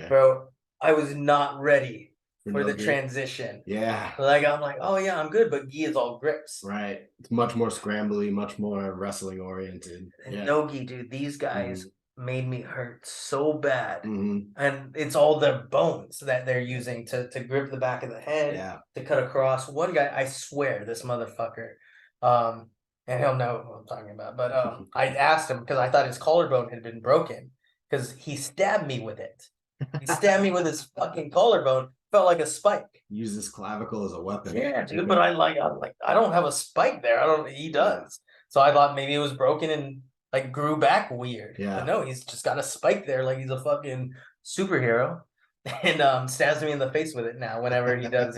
Bro, I was not ready for the transition. Like, I'm like, oh yeah, I'm good, but gi is all grips. Right. It's much more scrambly, much more wrestling oriented. And no gi, dude, these guys made me hurt so bad. And it's all the bones that they're using to grip the back of the head, to cut across. One guy, I swear, this motherfucker, and he'll know what I'm talking about, but I asked him because I thought his collarbone had been broken because he stabbed me with it. He stabbed me with his fucking collarbone felt like a spike. Use this clavicle as a weapon. Yeah, dude. But I'm like, I don't have a spike there. I don't. He does. So I thought maybe it was broken and like grew back weird. Yeah. But no, he's just got a spike there, like he's a fucking superhero, and stabs me in the face with it now whenever he does,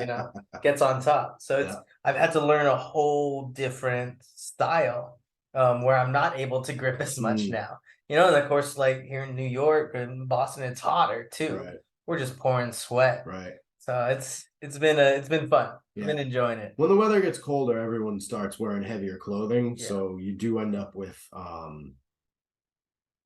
gets on top. So it's I've had to learn a whole different style, where I'm not able to grip as much now. And of course, like here in New York and Boston, it's hotter too. Right. We're just pouring sweat. Right. So it's been fun. Yeah. I've been enjoying it. When the weather gets colder, everyone starts wearing heavier clothing, Yeah. so you do end up with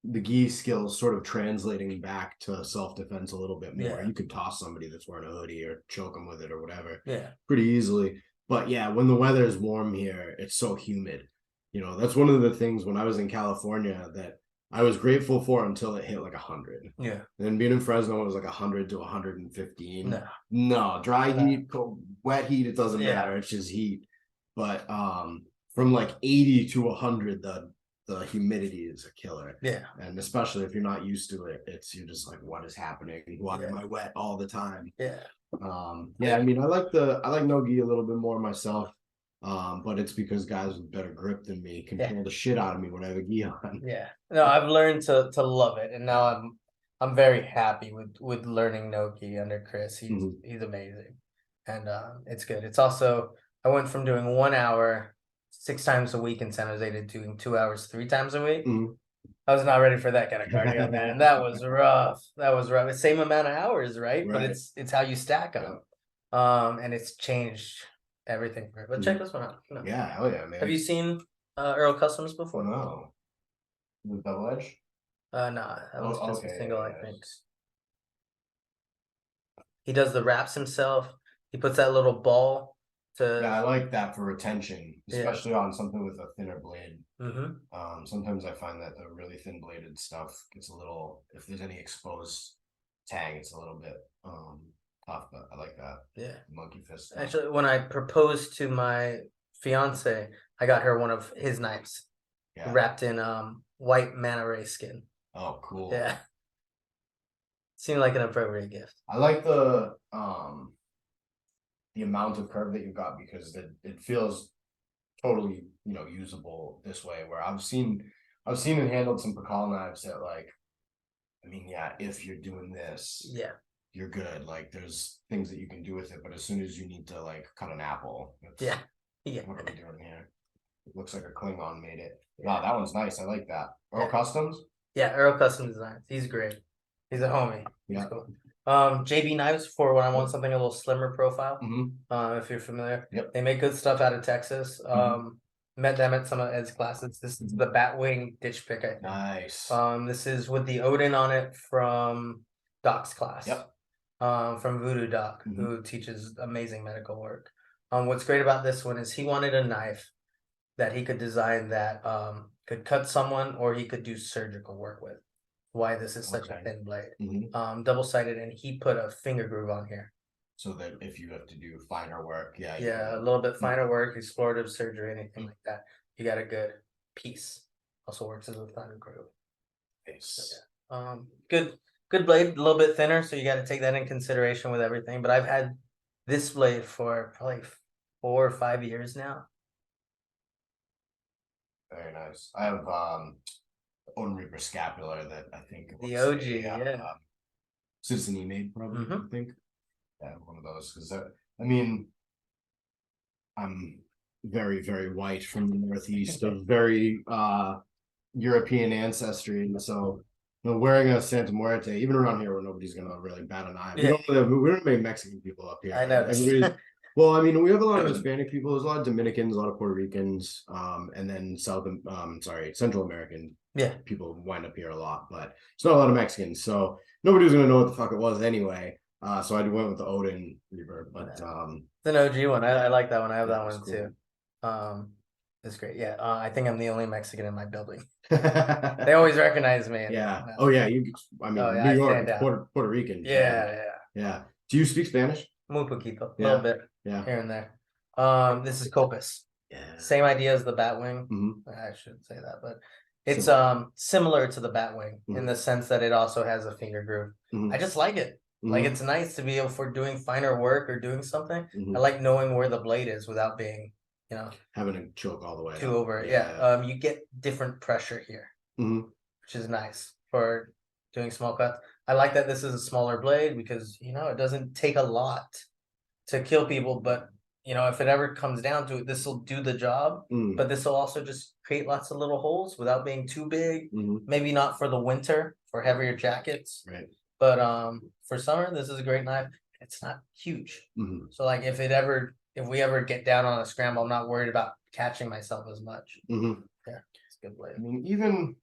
the gi skills sort of translating back to self-defense a little bit more. Yeah. You could toss somebody that's wearing a hoodie or choke them with it or whatever. Yeah. Pretty easily. But yeah, when the weather is warm here, it's so humid. That's one of the things when I was in California that I was grateful for until it hit like 100. Yeah. And then being in Fresno, it was like 100 to 115. No, dry heat, cold, wet heat, it doesn't matter. It's just heat. But from like 80 to 100, the humidity is a killer. Yeah. And especially if you're not used to it, you're just like, what is happening? Why am I wet all the time? Yeah. I mean, I like no-gi a little bit more myself. But it's because guys with better grip than me control the shit out of me when I have a gi on. Yeah. No, I've learned to love it, and now I'm very happy with learning no-gi under Chris. He's amazing, and it's good. It's also I went from doing 1 hour 6 times a week in San Jose to doing 2 hours 3 times a week. I was not ready for that kind of cardio, man. That was rough. The same amount of hours, right? But it's how you stack them, and it's changed everything for it. But check this one out. Yeah, hell yeah, man. Have you seen Earl Customs before? No. The double edge? No, that was just a single, I think. Yes. He does the wraps himself. He puts that little ball to. Yeah, I like that for retention, especially on something with a thinner blade. Sometimes I find that the really thin bladed stuff gets a little, if there's any exposed tang, it's a little bit tough, but I like that. Yeah. Monkey fist stuff. Actually, when I proposed to my fiance, I got her one of his knives, wrapped in white manta ray skin. Oh, cool. Yeah. Seemed like an appropriate gift. I like the amount of curve that you got because it feels totally usable this way. Where I've seen and handled some Pakal knives that if you're doing this, you're good. Like there's things that you can do with it, but as soon as you need to like cut an apple, what are we doing here? It looks like a Klingon made it. Wow, that one's nice. I like that. Earl Customs? Yeah, Earl Customs Designs. He's great. He's a homie. He's cool. JB Knives for when I want something a little slimmer profile. If you're familiar. They make good stuff out of Texas. Met them at some of Ed's classes. This is the Batwing ditch pick, I think. Nice. This is with the Odin on it from Doc's class. From Voodoo Doc, who teaches amazing medical work. What's great about this one is he wanted a knife that he could design that could cut someone or he could do surgical work with. Why this is such a thin blade. Double-sided, and he put a finger groove on here. So that if you have to do finer work, a little bit finer work, explorative surgery, anything like that, you got a good piece. Also works as a finer groove. Nice. Good blade, a little bit thinner, so you got to take that in consideration with everything. But I've had this blade for probably 4 or 5 years now. Very nice. I have Odin Reaper scapular that I think the OG, Citizen E made probably. I think one of those because I'm very, very white from the Northeast of very European ancestry, and so wearing a Santa Muerte, even around here where nobody's gonna really bat an eye. We don't make Mexican people up here. I know. Well, we have a lot of Hispanic people. There's a lot of Dominicans, a lot of Puerto Ricans, and then Central American people wind up here a lot, but it's not a lot of Mexicans. So nobody was gonna know what the fuck it was anyway. So I went with the Odin Reaper, but it's an OG one. I like that one. I have that one too. It's great. Yeah, I think I'm the only Mexican in my building. They always recognize me. Yeah. Oh yeah. New York, Puerto Rican. Yeah. Do you speak Spanish? Muy poquito, a little bit. Yeah. Here and there. This is Copus. Yeah. Same idea as the Batwing. I shouldn't say that, but it's similar to the Batwing in the sense that it also has a finger groove. I just like it. Like it's nice to be able for doing finer work or doing something. Mhm. I like knowing where the blade is without being, Having to choke all the way too up. over it. Yeah. You get different pressure here, Mhm. which is nice for doing small cuts. I like that this is a smaller blade because it doesn't take a lot to kill people, but if it ever comes down to it, this will do the job. Mm. But this will also just create lots of little holes without being too big. Mhm. Maybe not for the winter for heavier jackets, Right. but for summer this is a great knife. It's not huge, Mhm. so like if we ever get down on a scramble, I'm not worried about catching myself as much. Mhm. Yeah, it's a good blade. I mean, even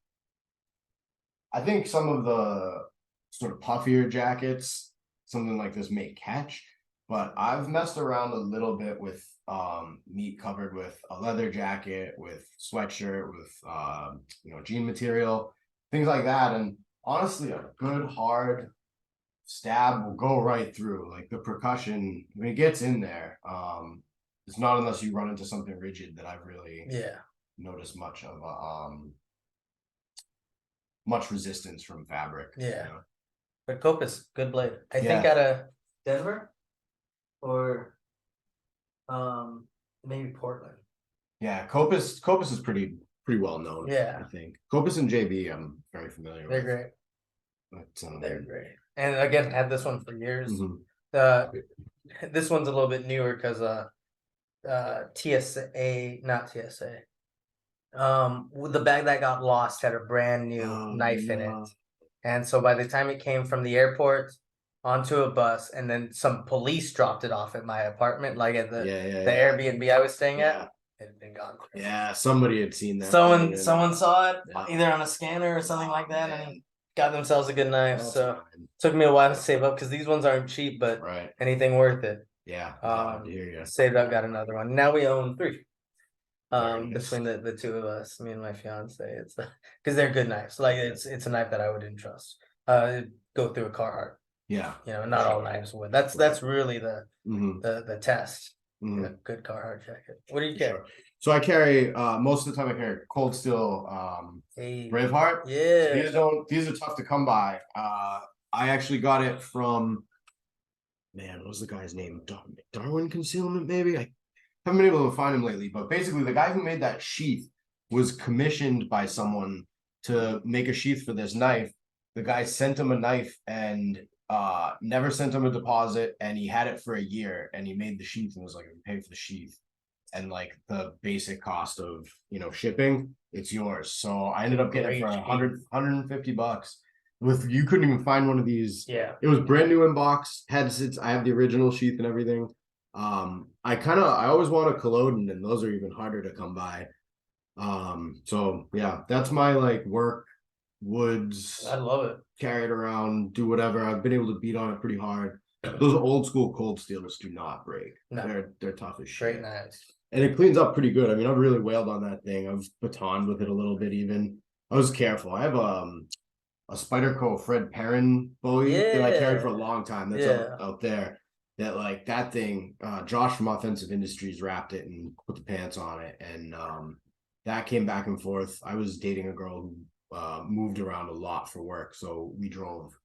I think some of the sort of puffier jackets, something like this may catch, but I've messed around a little bit with meat covered with a leather jacket, with sweatshirt, with jean material, things like that. And honestly, a good hard stab will go right through. Like the percussion, when it gets in there, it's not unless you run into something rigid that I've really noticed much of much resistance from fabric. Yeah. But Copus, good blade. I think Yeah. out of Denver or maybe Portland. Yeah, Copus is pretty well known. Yeah. I think Copus and JB I'm very familiar They're with. great. But, They're great. And again, had this one for years. mhm. This one's a little bit newer because TSA, not TSA. The bag that got lost had a brand new knife in it. And so by the time it came from the airport onto a bus, and then some police dropped it off at my apartment, like at the Airbnb I was staying at, it had been gone. Yeah, somebody had seen that. Someone saw it either on a scanner or something like that, and got themselves a good knife. That's so fine. took me a while to save up because these ones aren't cheap, but anything worth it. Yeah. I hear you. Saved up, got another one. Now we own 3. Very nice. Between the two of us, me and my fiance, it's because they're good knives. Like it's a knife that I wouldn't trust. Go through a Carhartt. Yeah. Not all knives would. That's really the Mhm. the test. Mhm. A good Carhartt jacket. What do you carry? Sure. So I carry most of the time I carry Cold Steel Braveheart. Yeah. These are tough to come by. I actually got it from what was the guy's name? Darwin Concealment, maybe? I haven't been able to find him lately, but basically the guy who made that sheath was commissioned by someone to make a sheath for this knife. The guy sent him a knife and never sent him a deposit, and he had it for a year, and he made the sheath and was like, pay for the sheath and like the basic cost of shipping, it's yours. So I ended up getting it for $150. You couldn't even find one of these. Yeah. It was brand new in box, I have the original sheath and everything. I always want a Culloden, and those are even harder to come by. So yeah, that's my like work woods. I love it. Carry it around, do whatever. I've been able to beat on it pretty hard. Those old school Cold Steelers do not break. No. They're tough as shit. Great knives. And it cleans up pretty good. I mean, I've really wailed on that thing. I've batoned with it a little bit even. I was careful. I have a Spyderco Fred Perrin Bowie that I carried for a long time. That's out there. That like that thing, Josh from Offensive Industries wrapped it and put the pants on it. And that came back and forth. I was dating a girl who moved around a lot for work. So we drove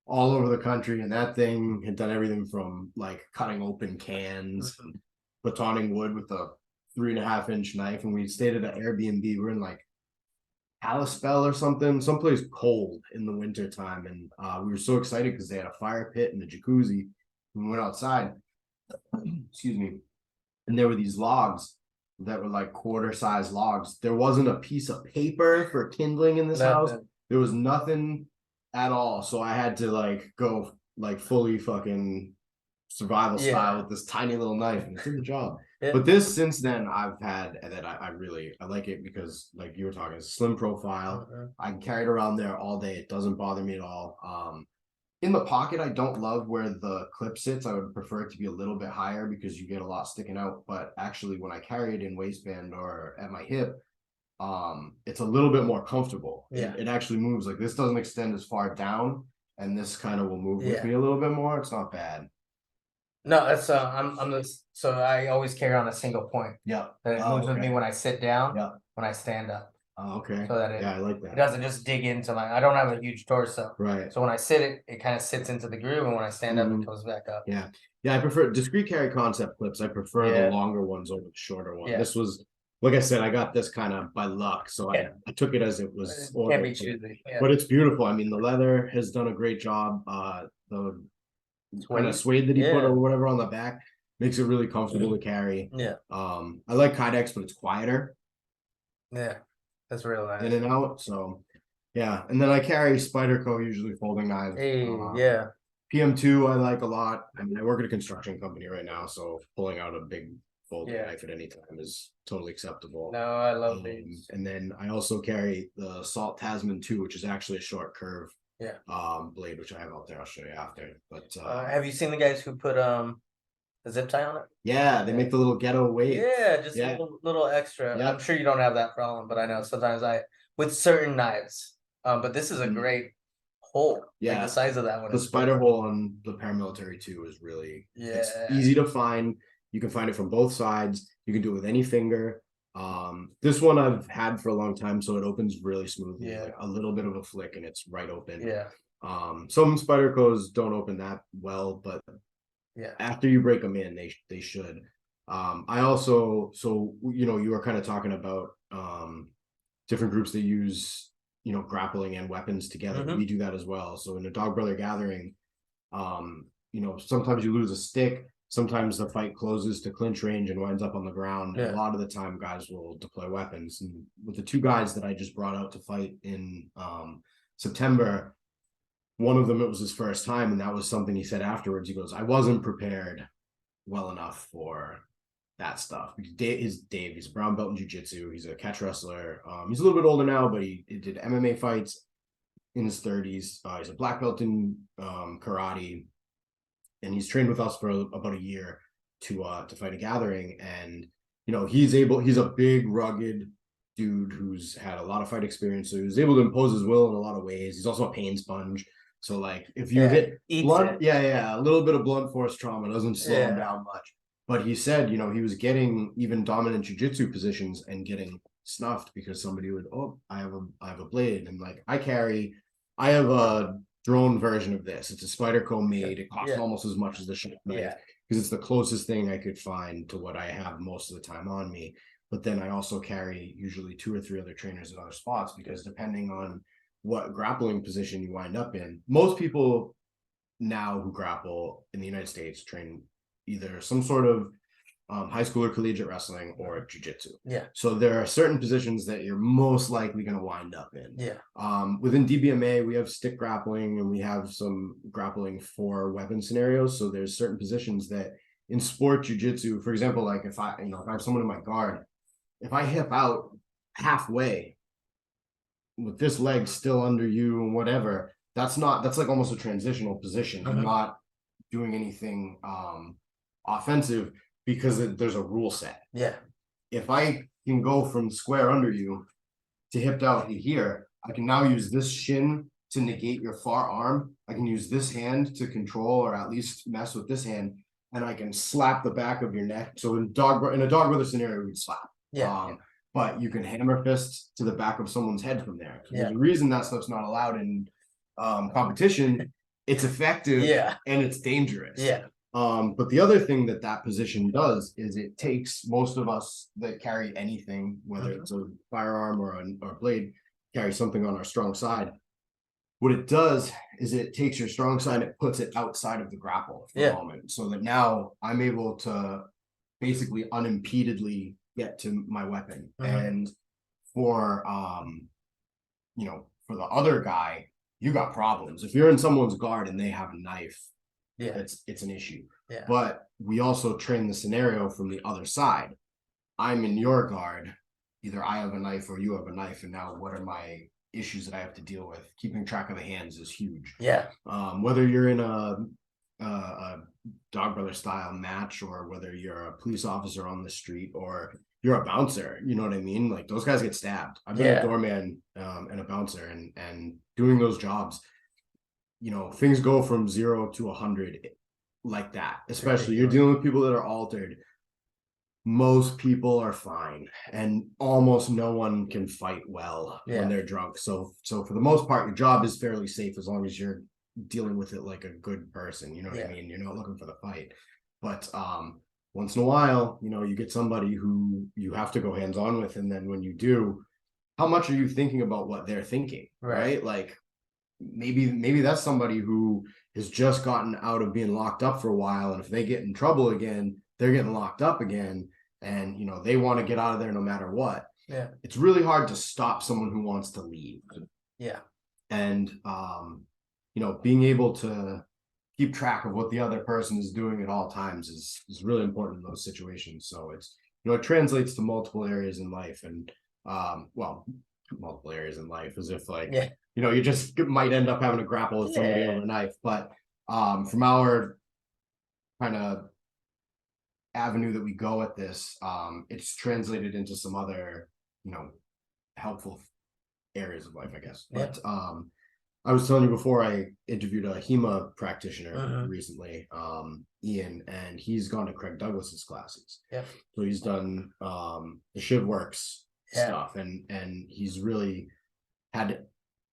all over the country, and that thing had done everything from like cutting open cans and batoning wood with a 3.5-inch knife. And we stayed at an Airbnb. We're in like Kalispell or something, someplace cold in the winter time. And we were so excited because they had a fire pit and a jacuzzi. We went outside, excuse me, and there were these logs that were like quarter-size logs. There wasn't a piece of paper for kindling in this house. There was nothing at all. So I had to like go like fully fucking survival style with this tiny little knife, and it did the job. But this, since then, I've had that I like it because, like you were talking, it's a slim profile. I can carry it around there all day. It doesn't bother me at all. In the pocket, I don't love where the clip sits. I would prefer it to be a little bit higher because you get a lot sticking out. But actually, when I carry it in waistband or at my hip, it's a little bit more comfortable. It actually moves. Like this doesn't extend as far down, and this kind of will move with me a little bit more. It's not bad. No, that's so I always carry on a single point. Yeah. That it moves with me when I sit down. Yeah. When I stand up. Okay. So that I like it that. doesn't just dig into I don't have a huge torso. Right. So when I sit it kind of sits into the groove, and when I stand up, Mhm. it comes back up. Yeah. I prefer discrete carry concept clips. I prefer the longer ones over the shorter one. This was, like I said, I got this kind of by luck. So I took it as it was Can't be ordered. choosy. But it's beautiful. I mean, the leather has done a great job. The kind of suede that he put or whatever on the back makes it really comfortable to carry. Yeah. I like Kydex, but it's quieter. Yeah. That's real nice. In and out. So yeah. And then I carry Spyderco, usually folding knives. Hey, PM2 I like a lot. I mean, I work at a construction company right now, so pulling out a big folding knife at any time is totally acceptable. No, I love these. And then I also carry the Salt Tasman 2, which is actually a short curve blade, which I have out there. I'll show you after. But have you seen the guys who put a zip tie on it? Yeah, they make the little ghetto weight. Yeah, just a little extra. I'm sure you don't have that problem, but I know sometimes with certain knives. But this is a great hole. Like the size of that one. The spider hole on the paramilitary 2 is really it's easy to find. You can find it from both sides. You can do it with any finger. This one I've had for a long time, so it opens really smoothly. Like a little bit of a flick and it's right open. Some Spydercos don't open that well, but after you break them in, they should. I also, so you were kind of talking about different groups that use grappling and weapons together. We do that as well. So in a Dog Brother gathering, sometimes you lose a stick. Sometimes the fight closes to clinch range and winds up on the ground. A lot of the time, guys will deploy weapons. And with the 2 guys that I just brought out to fight in September, one of them, it was his first time, and that was something he said afterwards. He goes, I wasn't prepared well enough for that stuff. He's a brown belt in jiu-jitsu. He's a catch wrestler. He's a little bit older now, but he did MMA fights in his 30s. He's a black belt in karate, and he's trained with us for about a year to fight a gathering. And he's a big, rugged dude who's had a lot of fight experience, so he was able to impose his will in a lot of ways. He's also a pain sponge. So like if you get blunt, a little bit of blunt force trauma doesn't slow him down much. But he said, he was getting even dominant jiu-jitsu positions and getting snuffed because somebody would, I have a blade. And like I have a drone version of this. It's a Spyderco made. It costs almost as much as the ship knife because it's the closest thing I could find to what I have most of the time on me. But then I also carry usually 2 or 3 other trainers at other spots, because depending on what grappling position you wind up in, most people now who grapple in the United States train either some sort of high school or collegiate wrestling or jiu-jitsu. So there are certain positions that you're most likely going to wind up in. Within DBMA, we have stick grappling and we have some grappling for weapon scenarios. So there's certain positions that in sport jiu-jitsu, for example, like if I have someone in my guard, if I hip out halfway with this leg still under you and whatever, that's like almost a transitional position. I'm not doing anything offensive because there's a rule set. If I can go from square under you to hipped out here, I can now use this shin to negate your far arm. I can use this hand to control or at least mess with this hand, and I can slap the back of your neck. So in a dog brother scenario, we'd slap. But you can hammer fist to the back of someone's head from there. There's a reason that stuff's not allowed in competition. It's effective and it's dangerous. But the other thing that position does is it takes most of us that carry anything, whether it's a firearm or a blade, carry something on our strong side. What it does is it takes your strong side, it puts it outside of the grapple for a moment, so that now I'm able to basically unimpededly get to my weapon. And for for the other guy, you got problems. If you're in someone's guard and they have a knife, it's an issue. But we also train the scenario from the other side. I'm in your guard, either I have a knife or you have a knife, and now what are my issues that I have to deal with? Keeping track of the hands is huge. Whether you're in a Dog Brother style match, or whether you're a police officer on the street, or you're a bouncer, you know what I mean? Like those guys get stabbed. I've been a doorman and a bouncer, and doing those jobs, things go from 0 to 100 like that. Especially you're dealing with people that are altered. most people are fine, and almost no one can fight well when they're drunk. So for the most part, your job is fairly safe as long as you're dealing with it like a good person. You know what I mean? You're not looking for the fight. But once in a while, you get somebody who you have to go hands on with, and then when you do, how much are you thinking about what they're thinking? Right? Like maybe that's somebody who has just gotten out of being locked up for a while, and if they get in trouble again, they're getting locked up again, and they want to get out of there no matter what. It's really hard to stop someone who wants to leave. And being able to keep track of what the other person is doing at all times is really important in those situations. So it's it translates to multiple areas in life, and multiple areas in life, as if like you just might end up having to grapple with somebody over a knife. But from our kind of avenue that we go at this, it's translated into some other helpful areas of life, I guess. But I was telling you before, I interviewed a HEMA practitioner recently, Ian, and he's gone to Craig Douglas's classes. So he's done the Shiv Works stuff, and he's really had,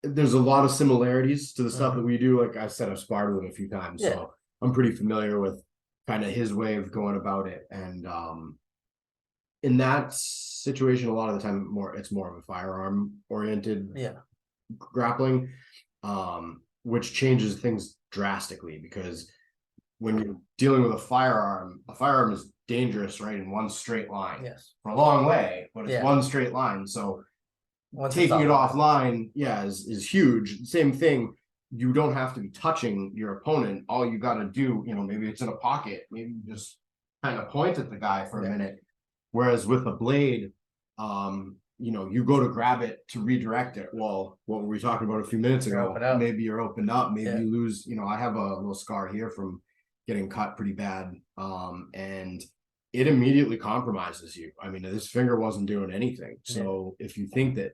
there's a lot of similarities to the stuff that we do. Like I said, I've sparred with him a few times, so I'm pretty familiar with kind of his way of going about it. And in that situation, a lot of the time it's more of a firearm oriented grappling, which changes things drastically, because when you're dealing with a firearm is dangerous, right, in one straight line for a long way, but it's one straight line. So taking it offline is huge. Same thing, you don't have to be touching your opponent. All you got to do, maybe it's in a pocket, maybe just kind of point at the guy for a minute. Whereas with a blade, you go to grab it to redirect it. Well, what were we talking about a few minutes ago? Maybe you're opened up, maybe you lose, I have a little scar here from getting cut pretty bad. And it immediately compromises you. I mean, this finger wasn't doing anything. So if you think that,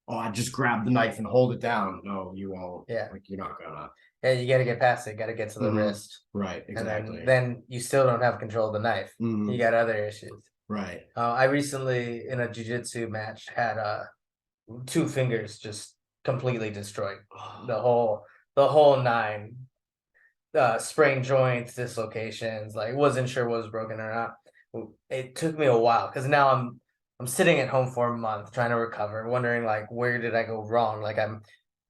I just grab the knife and hold it down, no, you won't. Like, you're not gonna. You got to get past it. Got to get to the wrist. Right. Exactly. And then you still don't have control of the knife. You got other issues. Right. I recently, in a jiu-jitsu match, had 2 fingers just completely destroyed. The whole 9. Sprained joints, dislocations. Like, wasn't sure what was broken or not. It took me a while, because now I'm sitting at home for a month trying to recover, wondering like, where did I go wrong? Like,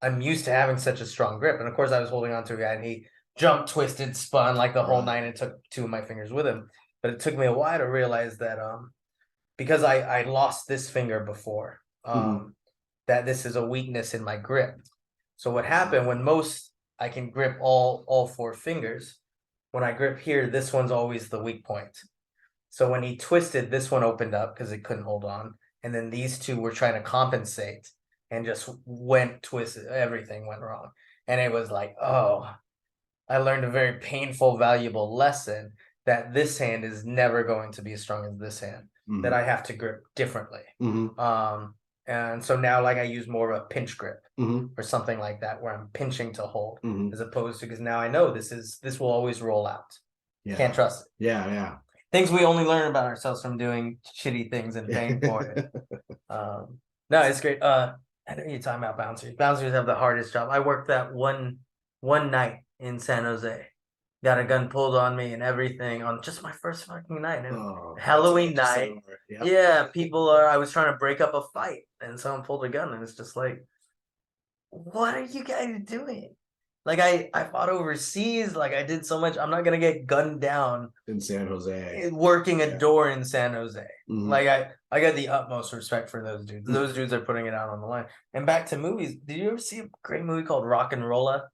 I'm used to having such a strong grip, and of course I was holding on to a guy, and he jumped, twisted, spun like the whole 9, and took 2 of my fingers with him. But it took me a while to realize that because I lost this finger before, that this is a weakness in my grip. So what happened, when most I can grip all 4 fingers, when I grip here, this one's always the weak point. So when he twisted, this one opened up because it couldn't hold on. And then these 2 were trying to compensate and just went twisted. Everything went wrong. And it was like, I learned a very painful, valuable lesson, that this hand is never going to be as strong as this hand, that I have to grip differently. And so now, like, I use more of a pinch grip or something like that, where I'm pinching to hold, as opposed to, because now I know this will always roll out. Can't trust it. Things we only learn about ourselves from doing shitty things and paying for it. No, it's great. I know you're talking about bouncers. Bouncers have the hardest job. I worked that one night in San Jose. Got a gun pulled on me and everything on just my first fucking night. And Halloween night. I was trying to break up a fight, and someone pulled a gun, and it's just like, what are you guys doing? Like, I fought overseas. Like, I did so much. I'm not gonna get gunned down in San Jose, working a door in San Jose. Like, I got the utmost respect for those dudes. Those dudes are putting it out on the line. And back to movies. Did you ever see a great movie called Rock and Rolla?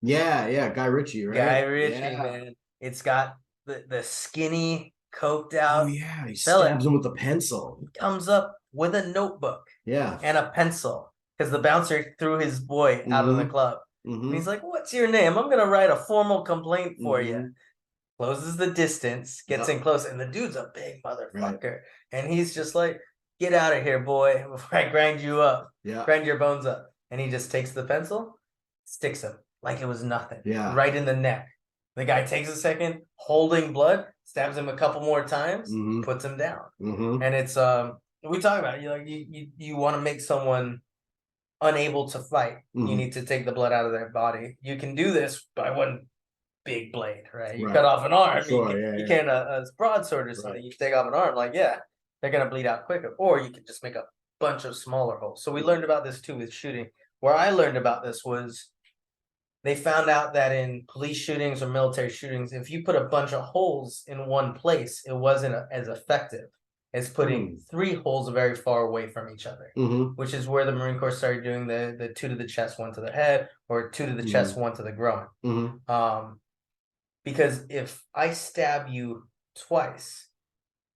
Yeah, Guy Ritchie, right? Guy Ritchie, man. It's got the skinny, coked out. Oh yeah, he stabs him with a pencil. He comes up with a notebook. And a pencil, because the bouncer threw his boy out of the club. And he's like, "What's your name? I'm gonna write a formal complaint for you." Closes the distance, gets in close, and the dude's a big motherfucker. And he's just like, "Get out of here, boy, before I grind you up, grind your bones up." And he just takes the pencil, sticks him like it was nothing, right in the neck. The guy takes a second, holding blood, stabs him a couple more times, Mhm. puts him down. Mhm. And it's we talk about it, you want to make someone unable to fight. You Mhm. need to take the blood out of their body. You can do this by one big blade, right? You Right. cut off an arm, Sure, you yeah. can't a broadsword or something. Right. You take off an arm, like they're gonna bleed out quicker. Or you could just make a bunch of smaller holes. So we learned about this too with shooting. Where I learned about this was they found out that in police shootings or military shootings, if you put a bunch of holes in one place, it wasn't as effective as putting 3 holes very far away from each other. Mhm. Which is where the Marine Corps started doing the 2 to the chest, 1 to the head, or 2 to the chest, 1 to the groin. Mhm. Because if I stab you twice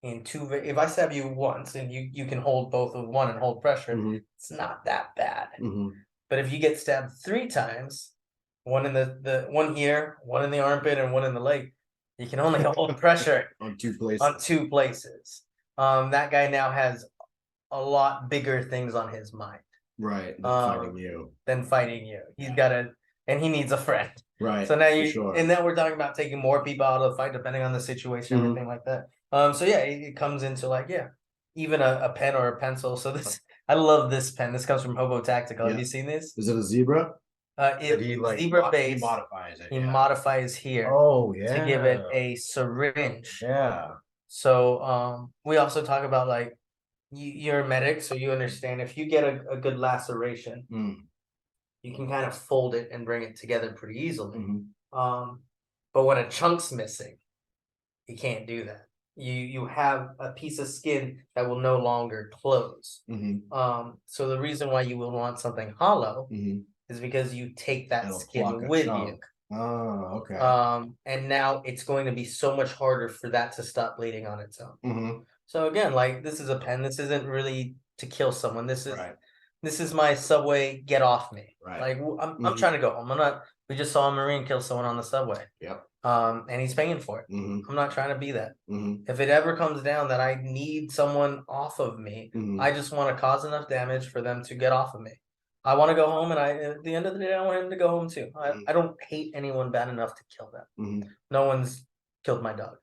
in 2, if I stab you once and you can hold both of one and hold pressure, Mhm. it's not that bad. Mhm. But if you get stabbed 3 times, one in the one here, one in the armpit, and one in the leg, you can only hold pressure On 2 places. on 2 places. That guy now has a lot bigger things on his mind. Right. Fighting you. Than fighting you. He's got and he needs a friend. Right. So now sure. and then we're talking about taking more people out of the fight, depending on the situation, Mhm. everything like that. So yeah, it comes into like, even a pen or a pencil. So I love this pen. This comes from Hobo Tactical. Have Yeah. you seen this? Is it a zebra? Zebra base. He modifies it. He yeah. modifies here Oh to give it a syringe. Yeah. So we also talk about like you're a medic, so you understand if you get a good laceration, you can kind of fold it and bring it together pretty easily. But when a chunk's missing, you can't do that. You have a piece of skin that will no longer close. So the reason why you will want something hollow is because you take that It'll skin pluck a with chunk. Oh, okay. you. And now it's going to be so much harder for that to stop bleeding on its own. So again, like this is a pen. This isn't really to kill someone. This is Right. this is my subway. Get off me! Right. Like I'm trying to go home. I'm not. We just saw a Marine kill someone on the subway. Yep. And he's paying for it. I'm not trying to be that. If it ever comes down that I need someone off of me, I just want to cause enough damage for them to get off of me. I want to go home, and at the end of the day, I want him to go home too. I don't hate anyone bad enough to kill them. No one's killed my dog.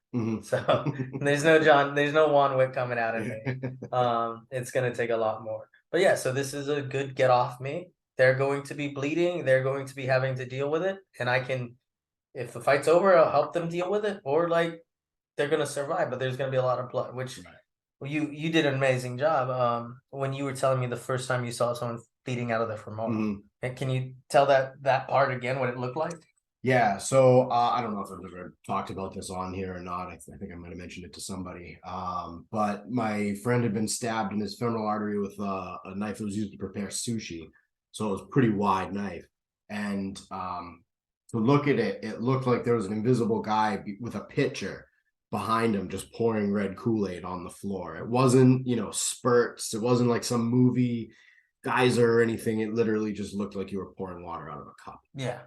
So there's no Juan Wick coming out of me. It's gonna take a lot more. But yeah, so this is a good get off me. They're going to be bleeding, they're going to be having to deal with it, and I can, if the fight's over, I'll help them deal with it, or like they're gonna survive, but there's gonna be a lot of blood, which you did an amazing job. When you were telling me the first time you saw someone bleeding out of their femoral. And can you tell that part again, what it looked like? Yeah, so I don't know if I've ever talked about this on here or not. I think I might have mentioned it to somebody. But my friend had been stabbed in his femoral artery with a knife that was used to prepare sushi. So it was a pretty wide knife. And to look at it, it looked like there was an invisible guy with a pitcher behind him just pouring red Kool-Aid on the floor. It wasn't, spurts. It wasn't like some movie geyser or anything. It literally just looked like you were pouring water out of a cup. Yeah.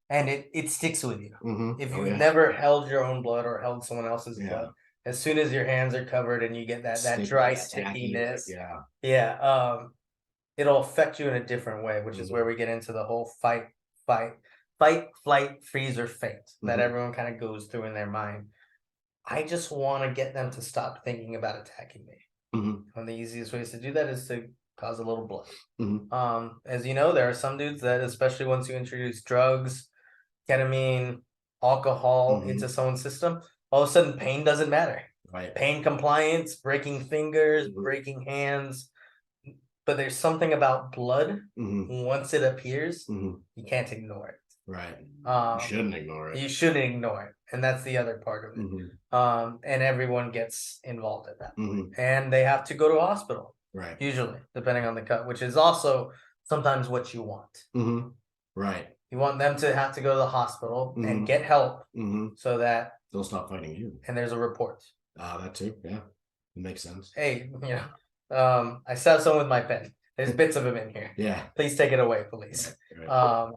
And it sticks with you. If you've yeah. never held your own blood or held someone else's blood, as soon as your hands are covered and you get that dry stickiness, it'll affect you in a different way, which is where we get into the whole fight, flight, freeze, or faint that everyone kind of goes through in their mind. I just want to get them to stop thinking about attacking me. And the easiest ways to do that is to cause a little blood. As you know, there are some dudes that, especially once you introduce drugs, ketamine, alcohol into someone's system, all of a sudden pain doesn't matter. Right. Pain compliance, breaking fingers, breaking hands. But there's something about blood, once it appears, you can't ignore it. Right. You shouldn't ignore it. You shouldn't ignore it. And that's the other part of it. And everyone gets involved at that point. And they have to go to a hospital. Right. Usually, depending on the cut, which is also sometimes what you want. Right. You want them to have to go to the hospital and get help so that they'll stop fighting you. And there's a report. That too. Yeah. It makes sense. Hey, I stabbed someone with my pen. There's bits of him in here. Yeah. Please take it away, please. Right.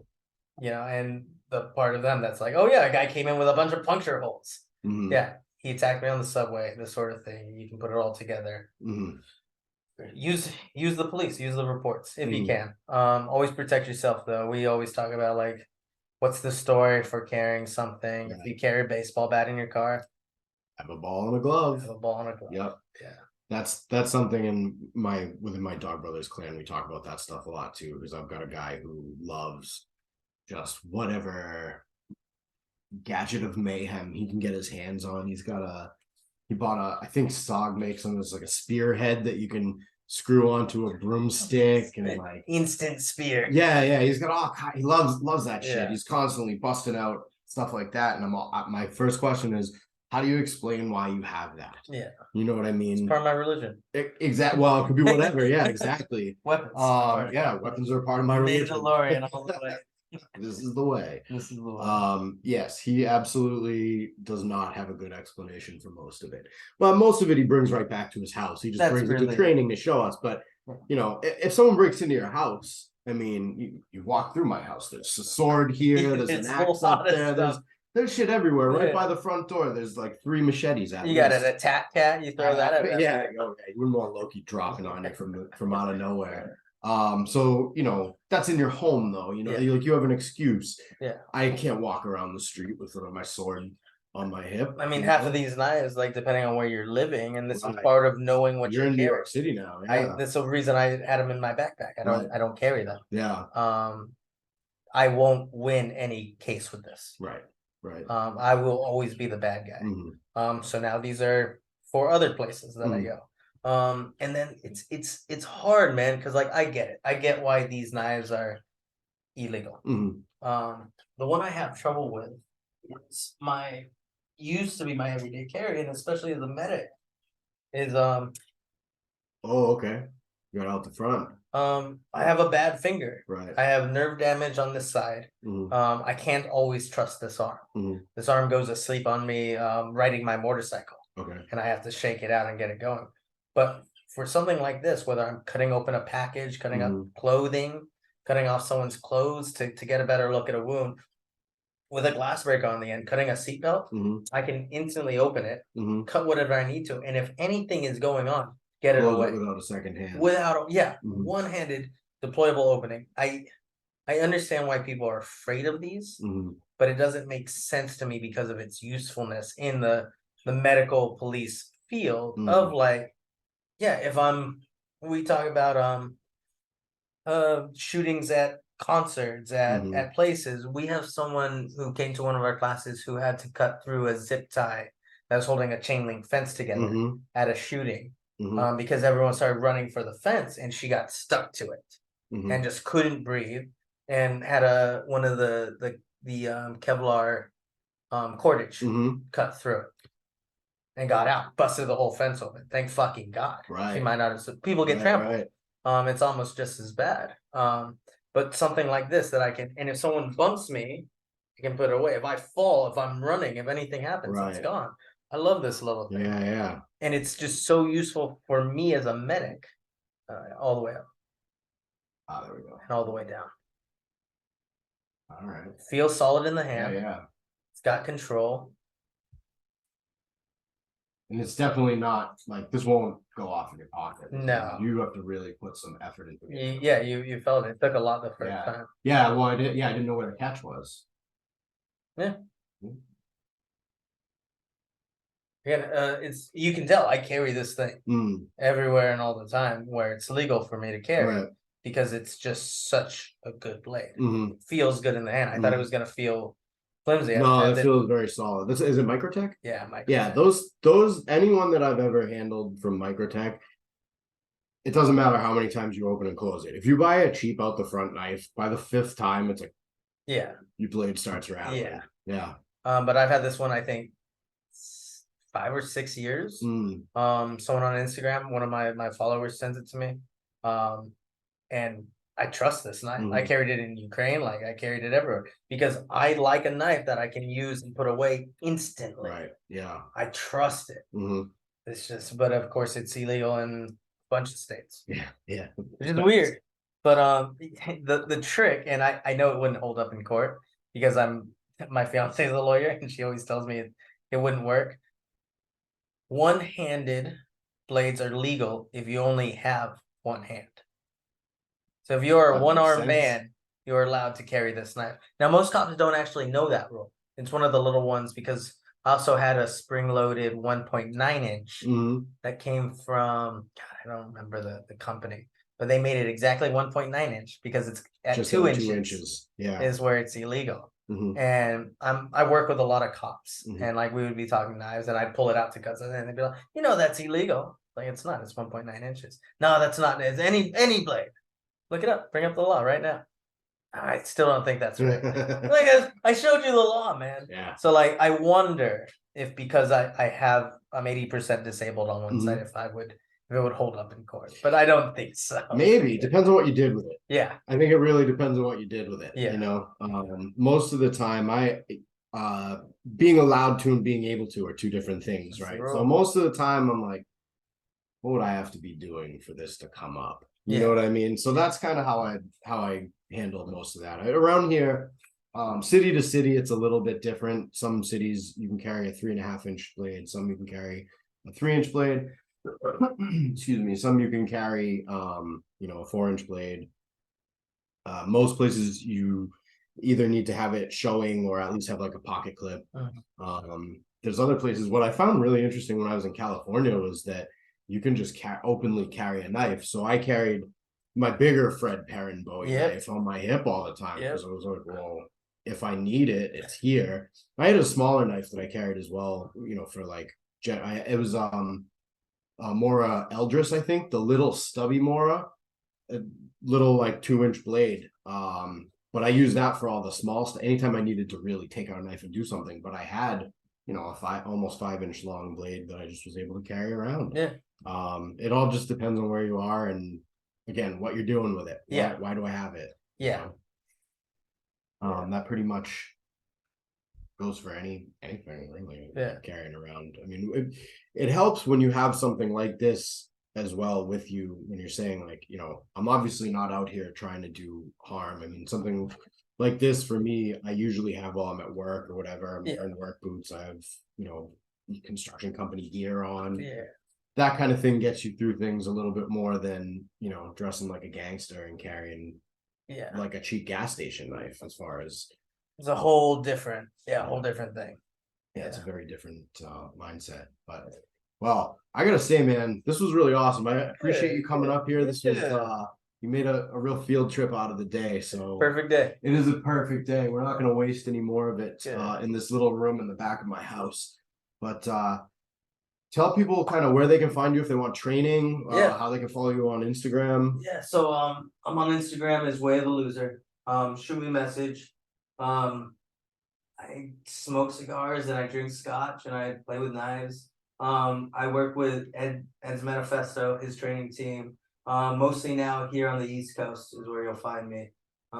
And the part of them that's like, oh yeah, a guy came in with a bunch of puncture holes. Yeah. He attacked me on the subway, this sort of thing. You can put it all together. Use the police, use the reports if you can. Always protect yourself though. We always talk about like what's the story for carrying something? Yeah. If you carry a baseball bat in your car, Have a ball and a glove. have a ball and a glove. Yep. Yeah. That's something within my Dog Brothers clan. We talk about that stuff a lot too, because I've got a guy who loves just whatever gadget of mayhem he can get his hands on. He bought I think SOG makes them as like a spearhead that you can screw onto a broomstick and like instant spear. Yeah, he's got he loves that shit. Yeah. He's constantly busting out stuff like that. And my first question is, how do you explain why you have that? Yeah. You know what I mean? It's part of my religion. Exactly. Well, it could be whatever. Yeah, exactly. Weapons. Yeah, weapons are part of my religion. Mandalorian all the way. This is the way. This is the way. Yes, he absolutely does not have a good explanation for most of it. Well, most of it he brings right back to his house. He just brings it to training to show us. But you know, if someone breaks into your house, I mean, you walk through my house. There's a sword here. There's an axe up there. There's shit everywhere. Right by the front door, there's like 3 machetes at You got an attack cat. You throw that at yeah, okay. You wouldn't want Loki dropping on you from out of nowhere. So you know that's in your home though. You know, you have an excuse. Yeah, I can't walk around the street with my sword on my hip. I mean, half of these knives, like depending on where you're living, and this is part of knowing what you're in New York City now. Yeah, that's the reason I had them in my backpack. I don't carry them. Yeah. I won't win any case with this. Right. I will always be the bad guy. Mm-hmm. So now these are for other places that I go. And then it's hard, man, because like I get it. I get why these knives are illegal. The one I have trouble with is used to be my everyday carry, and especially as a medic, is oh, okay. You got out the front. I have a bad finger. Right. I have nerve damage on this side. I can't always trust this arm. This arm goes asleep on me riding my motorcycle. Okay. And I have to shake it out and get it going. But for something like this, whether I'm cutting open a package, cutting up clothing, cutting off someone's clothes to get a better look at a wound, with a glass break on the end, cutting a seatbelt, I can instantly open it, cut whatever I need to, and if anything is going on, get it away without a second hand. One-handed deployable opening. I understand why people are afraid of these, but it doesn't make sense to me because of its usefulness in the medical police field of like, if we talk about shootings at concerts at places. We have someone who came to one of our classes who had to cut through a zip tie that was holding a chain link fence together at a shooting because everyone started running for the fence and she got stuck to it and just couldn't breathe and had one of the Kevlar cordage cut through it and got out, busted the whole fence open. Thank fucking God. Right. She might not have. People get trampled. Right. It's almost just as bad. But something like this that I can, and if someone bumps me, I can put it away. If I fall, if I'm running, if anything happens, it's gone. I love this little thing. Yeah. And it's just so useful for me as a medic, all the way up. There we go. And all the way down. All right. Feels solid in the hand. Yeah. It's got control. And it's definitely not like this won't go off in your pocket. No, you have to really put some effort into it. Yeah, you felt it. It took a lot the first time. Yeah, well, I did. Yeah, I didn't know where the catch was. Yeah. It's you can tell I carry this thing everywhere and all the time where it's legal for me to carry because it's just such a good blade. It feels good in the hand. I thought it was gonna feel flimsy. No, it feels very solid. Is it Microtech? Yeah, Microtech. Yeah, those anyone that I've ever handled from Microtech, it doesn't matter how many times you open and close it. If you buy a cheap out the front knife, by the 5th time, it's like your blade starts rattling. Yeah. But I've had this one, I think 5 or 6 years. Someone on Instagram, one of my followers sends it to me. And I trust this knife. I carried it in Ukraine, like I carried it everywhere because I like a knife that I can use and put away instantly. Right. Yeah. I trust it. It's just, but of course, it's illegal in a bunch of states. Yeah. Which is weird. But the trick, and I know it wouldn't hold up in court because my fiance is a lawyer and she always tells me it wouldn't work. One-handed blades are legal if you only have one hand. So if you're a one-armed man you're allowed to carry this knife. Now, most cops don't actually know that rule. It's one of the little ones because I also had a spring-loaded 1.9 inch that came from, God, I don't remember the company, but they made it exactly 1.9 inch because it's at Just 2 at inches, 2 inches. Yeah. is where it's illegal. Mhm. And I work with a lot of cops, Mhm. and like we would be talking knives, and I'd pull it out to cousins, and they'd be like, you know, that's illegal. Like, it's not. It's 1.9 inches. No, that's not. It's any blade. Look it up. Bring up the law right now. I still don't think that's right. Like, I showed you the law, man. Yeah. So like, I wonder if because I'm 80% disabled on one side, if it would hold up in court, but I don't think so. Maybe. Depends on what you did with it. Yeah. I think it really depends on what you did with it. Yeah. You know, most of the time being allowed to and being able to are two different things, That's the right? rule. So most of the time I'm like, what would I have to be doing for this to come up? You know Yeah. what I mean? So that's kind of how I handled most of that. Around here, city to city, it's a little bit different. Some cities you can carry a 3.5 inch blade, some you can carry a 3 inch blade. Excuse me, some you can carry you know, a 4 inch blade. Most places you either need to have it showing or at least have like a pocket clip. There's other places. What I found really interesting when I was in California was that you can just openly carry a knife. So I carried my bigger Fred Perrin Bowie knife on my hip all the time because I was like, well, if I need it, it's here. I had a smaller knife that I carried as well, you know, for like it was Mora Eldris, I think, the little stubby Mora, a little like 2 inch blade. But I used that for all the small stuff. Anytime I needed to really take out a knife and do something, but I had, you know, a almost 5 inch long blade that I just was able to carry around. Yeah. It all just depends on where you are and again what you're doing with it. Why do I have it? Yeah. You know? That pretty much goes for anything really. Yeah. Carrying around. I mean, it helps when you have something like this as well with you when you're saying like, you know, I'm obviously not out here trying to do harm. I mean, something like this for me, I usually have while I'm at work or whatever. I'm wearing work boots. I have, you know, construction company gear on. Yeah. That kind of thing gets you through things a little bit more than, you know, dressing like a gangster and carrying like a cheap gas station knife. As far as it's a whole different whole different thing. Yeah, it's a very different mindset. But well, I gotta say, man, this was really awesome. I appreciate you coming up here. This was you made a real field trip out of the day. So perfect day. It is a perfect day. We're not gonna waste any more of it in this little room in the back of my house. But tell people kind of where they can find you if they want training, how they can follow you on Instagram. Yeah, so I'm on Instagram as Way of the Loser. Shoot me a message. I smoke cigars and I drink scotch and I play with knives. I work with Ed's Manifesto, his training team. Mostly now here on the East Coast is where you'll find me.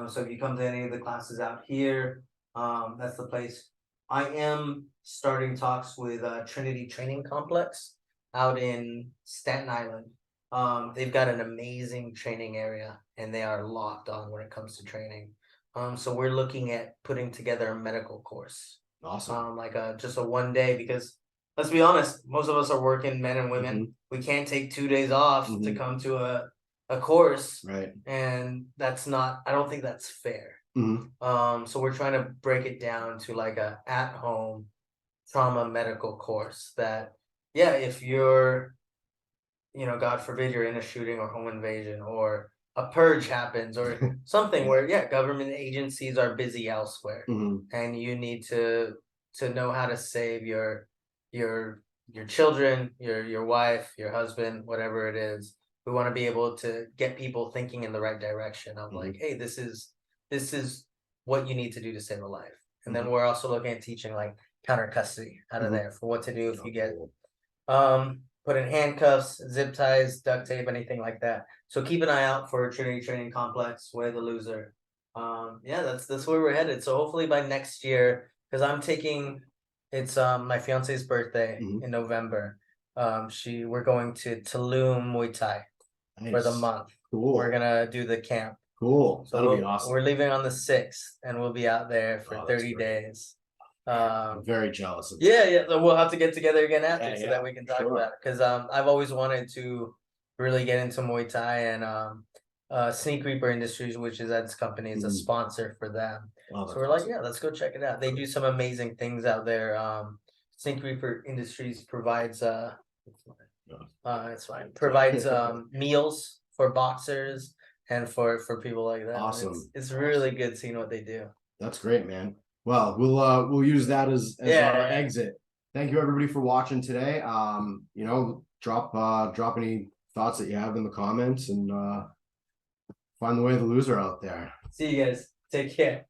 So if you come to any of the classes out here, that's the place. I am starting talks with Trinity Training Complex out in Staten Island. They've got an amazing training area and they are locked on when it comes to training. So we're looking at putting together a medical course. Awesome. Like just a 1 day, because let's be honest, most of us are working men and women. We can't take 2 days off to come to a course. Right. And that's not, I don't think that's fair. So we're trying to break it down to like a at-home trauma medical course that, if you're, you know, God forbid you're in a shooting or home invasion or a purge happens or something where government agencies are busy elsewhere and you need to know how to save your children, your wife, your husband, whatever it is. We want to be able to get people thinking in the right direction of like, hey, this is what you need to do to save a life. And then we're also looking at teaching like counter custody out of there for what to do if you get put in handcuffs, zip ties, duct tape, anything like that. So keep an eye out for Trinity Training Complex, Way of the Loser. That's where we're headed. So hopefully by next year, because I'm taking, it's my fiance's birthday in November. We're going to Tulum, Muay Thai for the month. Cool. We're gonna do the camp. Cool. So That'll be awesome. We're leaving on the 6th and we'll be out there for 30 days. I'm very jealous of that. So we'll have to get together again after so that we can talk about it. Because I've always wanted to really get into Muay Thai, and Sneak Reaper Industries, which is Ed's company, is a sponsor for them. Oh, So we're like, yeah, let's go check it out. They do some amazing things out there. Sneak Reaper Industries provides it's fine. Provides meals for boxers and for people like that. Awesome. It's really good seeing what they do. That's great, man. Well, we'll use that as our exit. Thank you everybody for watching today. You know, drop any thoughts that you have in the comments and find the way of the loser out there. See you guys. Take care.